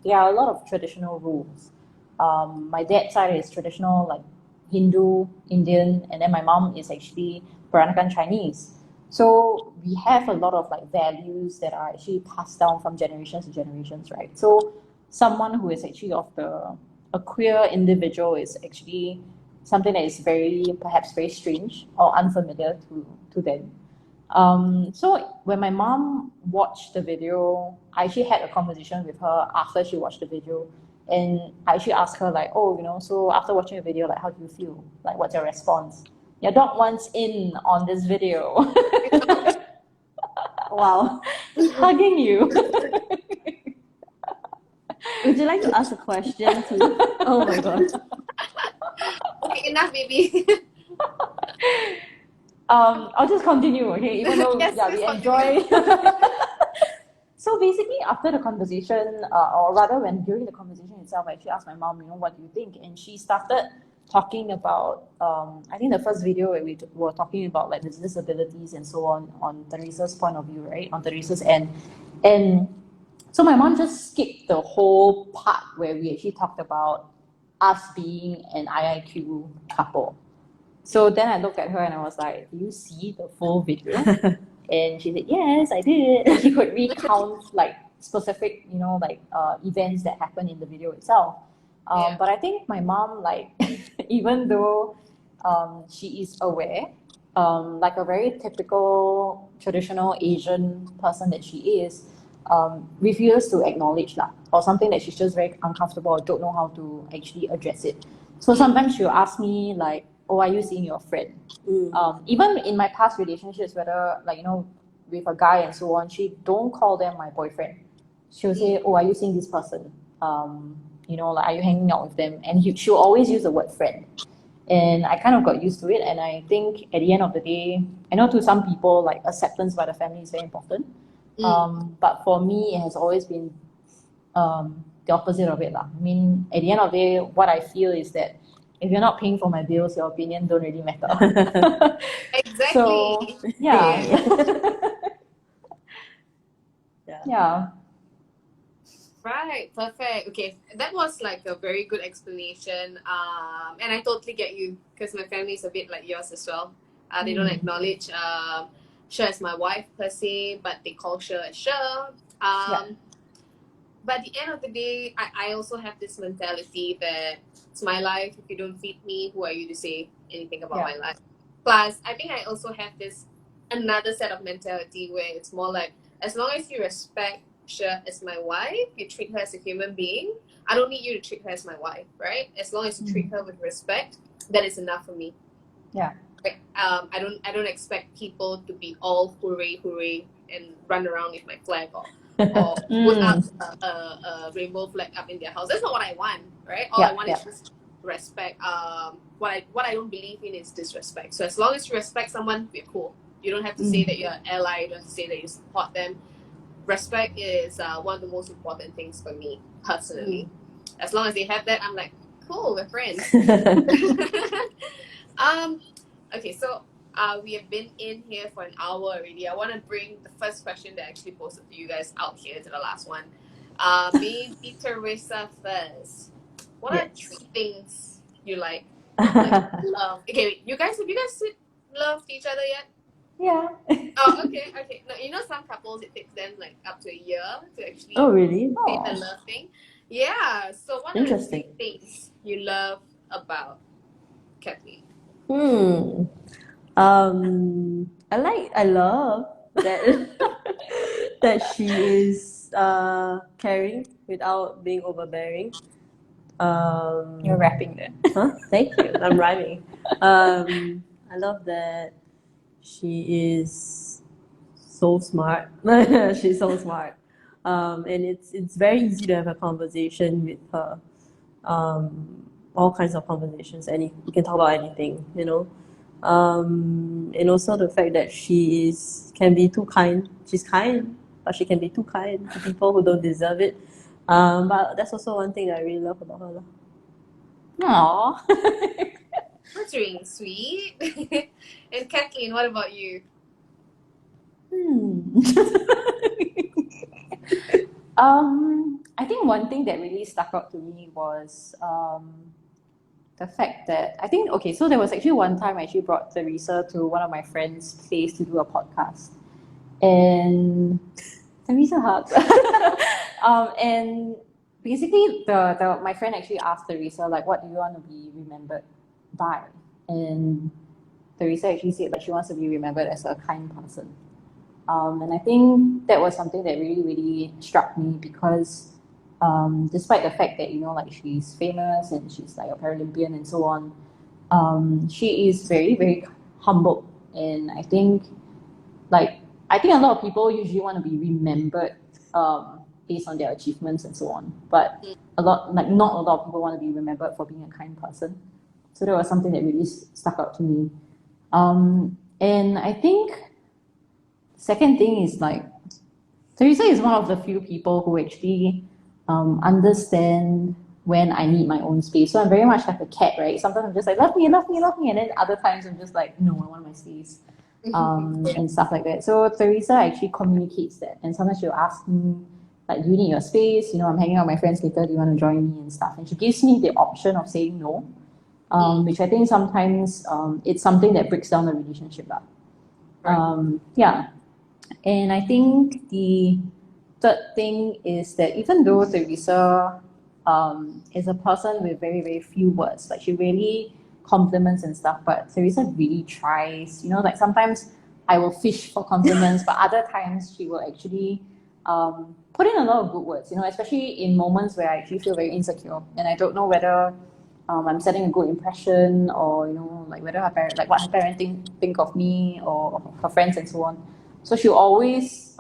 there are a lot of traditional rules. My dad's side is traditional, like Hindu, Indian, and then my mom is actually Peranakan Chinese. So we have a lot of like values that are actually passed down from generations to generations, right? So someone who is actually a queer individual is actually something that is perhaps very strange or unfamiliar to them. So when my mom watched the video, I actually had a conversation with her after she watched the video. And I actually asked her like, oh, so after watching the video, like, how do you feel? Like, what's your response? Your dog wants in on this video. Wow. Hugging you. Would you like to ask a question too? Oh my god. Okay, enough, baby. I'll just continue, okay? Even though Yes, we please enjoy. So basically, after the conversation, or rather, during the conversation itself, I actually asked my mom, what do you think? And she started talking about, I think the first video where we were talking about like the disabilities and so on Theresa's point of view, right? On Theresa's end. And so my mom just skipped the whole part where we actually talked about us being an IIQ couple. So then I looked at her and I was like, do you see the full video? And she said, yes, I did. And she could recount like specific, events that happened in the video itself. Yeah. But I think my mom, like, even though she is aware, like a very typical traditional Asian person that she is, refuses to acknowledge that, or something that she's just very uncomfortable or don't know how to actually address it. So sometimes she'll ask me like, oh, are you seeing your friend? Even in my past relationships, whether like, with a guy and so on, she don't call them my boyfriend. She'll say, oh, are you seeing this person? Like, are you hanging out with them? And she'll always use the word friend. And I kind of got used to it. And I think at the end of the day, I know to some people, like, acceptance by the family is very important. But for me, it has always been the opposite of it. I mean, at the end of the day, what I feel is that if you're not paying for my bills, your opinion don't really matter. Exactly. So, yeah. Yeah. Right, perfect. Okay, that was like a very good explanation. And I totally get you because my family is a bit like yours as well. They don't acknowledge Sher as my wife per se, but they call Sher as Sher. But at the end of the day, I also have this mentality that it's my life. If you don't feed me, who are you to say anything about my life? Plus, I think I also have this another set of mentality where it's more like, as long as you respect Sher as my wife, you treat her as a human being. I don't need you to treat her as my wife, right? As long as you treat her with respect, that is enough for me. Yeah. Like, I don't expect people to be all hooray hooray and run around with my flag or put up a rainbow flag up in their house. That's not what I want, right? All I want is just respect. What I don't believe in is disrespect. So as long as you respect someone, we're cool. You don't have to say that you're an ally. You don't have to say that you support them. Respect is one of the most important things for me personally. As long as they have that, I'm like, cool, we're friends. Okay, so we have been in here for an hour already. I want to bring the first question that I actually posted to you guys out here to the last one. Maybe Theresa first. What are 3 things you like love? Okay, wait, have you guys loved each other yet? Yeah. Oh, okay. No, some couples, it takes them like up to a year to actually really? say the love thing. Yeah. So what are the 3 things you love about Kethlyn? I love that that she is caring without being overbearing. You're rapping there. Huh? Thank you. I'm rhyming. I love that she is so smart. She's so smart. And it's very easy to have a conversation with her. All kinds of conversations, and you can talk about anything, and also the fact that she can be too kind. She's kind, but she can be too kind to people who don't deserve it. But that's also one thing that I really love about her. Aww. That's really sweet. And Kethlyn, what about you? I think one thing that really stuck out to me was the fact that I think, okay, so there was actually one time I actually brought Theresa to one of my friends' place to do a podcast. And Theresa hugs. And basically, my friend actually asked Theresa, like, what do you want to be remembered by? And Theresa actually said that she wants to be remembered as a kind person. And I think that was something that really, really struck me because despite the fact that, like she's famous and she's like a Paralympian and so on, she is very, very humble. And I think a lot of people usually want to be remembered based on their achievements and so on. But not a lot of people want to be remembered for being a kind person. So that was something that really stuck out to me. And I think second thing is like Theresa is one of the few people who actually understand when I need my own space. So I'm very much like a cat, right? Sometimes I'm just like, love me, love me, love me. And then other times I'm just like, no, I want my space. And stuff like that. So Theresa actually communicates that. And sometimes she'll ask me, like, do you need your space? I'm hanging out with my friends later. Do you want to join me and stuff? And she gives me the option of saying no, which I think sometimes it's something that breaks down the relationship. Yeah. And I think the third thing is that even though Theresa is a person with very, very few words, like she really compliments and stuff, but Theresa really tries, like sometimes I will fish for compliments, but other times she will actually put in a lot of good words, especially in moments where I actually feel very insecure and I don't know whether I'm setting a good impression or, like whether what her parents think of me or her friends and so on. So she'll always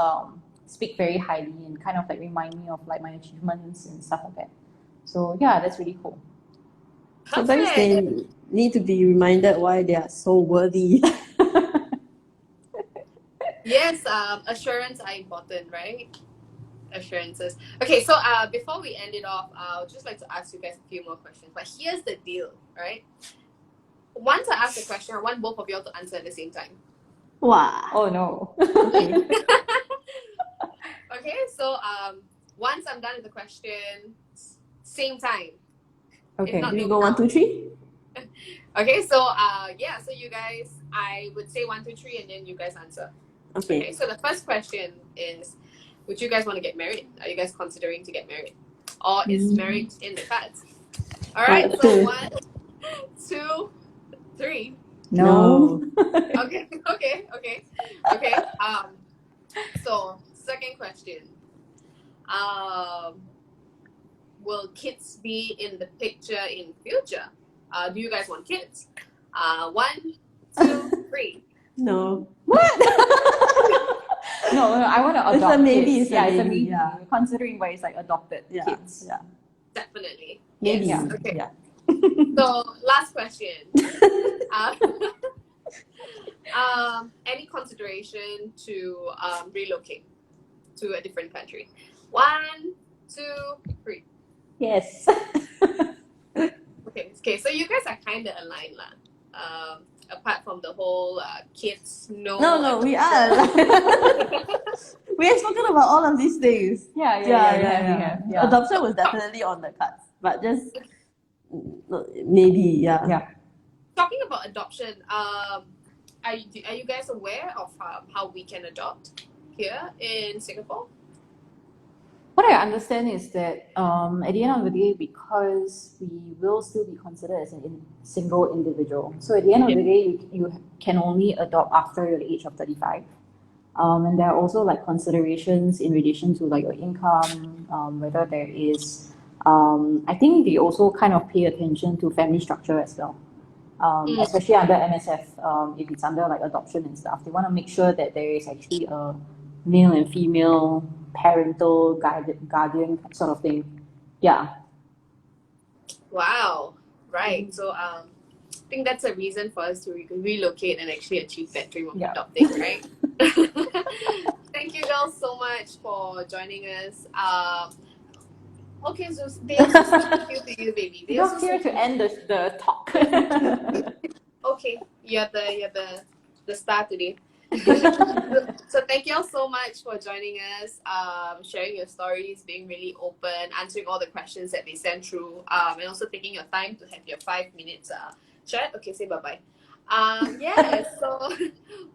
speak very highly and kind of like remind me of like my achievements and stuff like that. So yeah, that's really cool. Sometimes they need to be reminded why they are so worthy. Yes, assurance are important, right? Assurances. Okay, so before we end it off, I would just like to ask you guys a few more questions. But here's the deal, right? Once I ask the question, I want both of y'all to answer at the same time. Wow. Oh no. Okay. Okay, so once I'm done with the question, same time. Okay. Do we go 1, 2, 3? Okay, so so you guys, I would say 1, 2, 3, and then you guys answer. Okay, so the first question is, would you guys want to get married? Are you guys considering to get married? Or is marriage in the cards? All right, so 1, 2, 3. No. Okay. So second question. Will kids be in the picture in future? Do you guys want kids? 1, 2, 3. No. What? No, I want to adopt It's a maybe. kids. It's a It's maybe. Yeah. Considering why it's like adopted kids. Yeah. Definitely. Maybe. Yes. Okay. Yeah. So last question. Any consideration to relocate to a different country? 1, 2, 3. Yes. Okay. So you guys are kind of aligned, lah. Apart from the whole kids, no. No, we are. We have spoken about all of these things. Yeah. Adoption was definitely on the cards, but just maybe, Yeah. Talking about adoption, are you guys aware of how we can adopt here in Singapore? What I understand is that at the end of the day, because we will still be considered as a single individual, so at the end of the day, you can only adopt after the age of 35. And there are also like considerations in relation to like your income, whether there is, I think they also kind of pay attention to family structure as well. Especially under MSF, if it's under like adoption and stuff, they want to make sure that there is actually a male and female parental guardian sort of thing. Yeah. Wow. Right. So I think that's a reason for us to relocate and actually achieve that dream of adopting, right? Thank you girls so much for joining us. Okay, so they also speak to you, baby. They You're here to end the talk. Okay, you're the star today. So thank you y'all so much for joining us, sharing your stories, being really open, answering all the questions that they sent through, and also taking your time to have your 5 minutes chat. Okay, say bye-bye. Yeah, so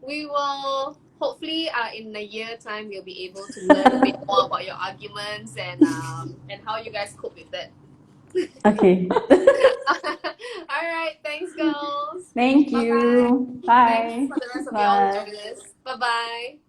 we will hopefully in a year time we'll be able to learn a bit more about your arguments and how you guys cope with that. Okay. All right, thanks girls. Thank Bye-bye. you. Thanks Bye. for the rest of y'all who Bye. joined us. Bye-bye.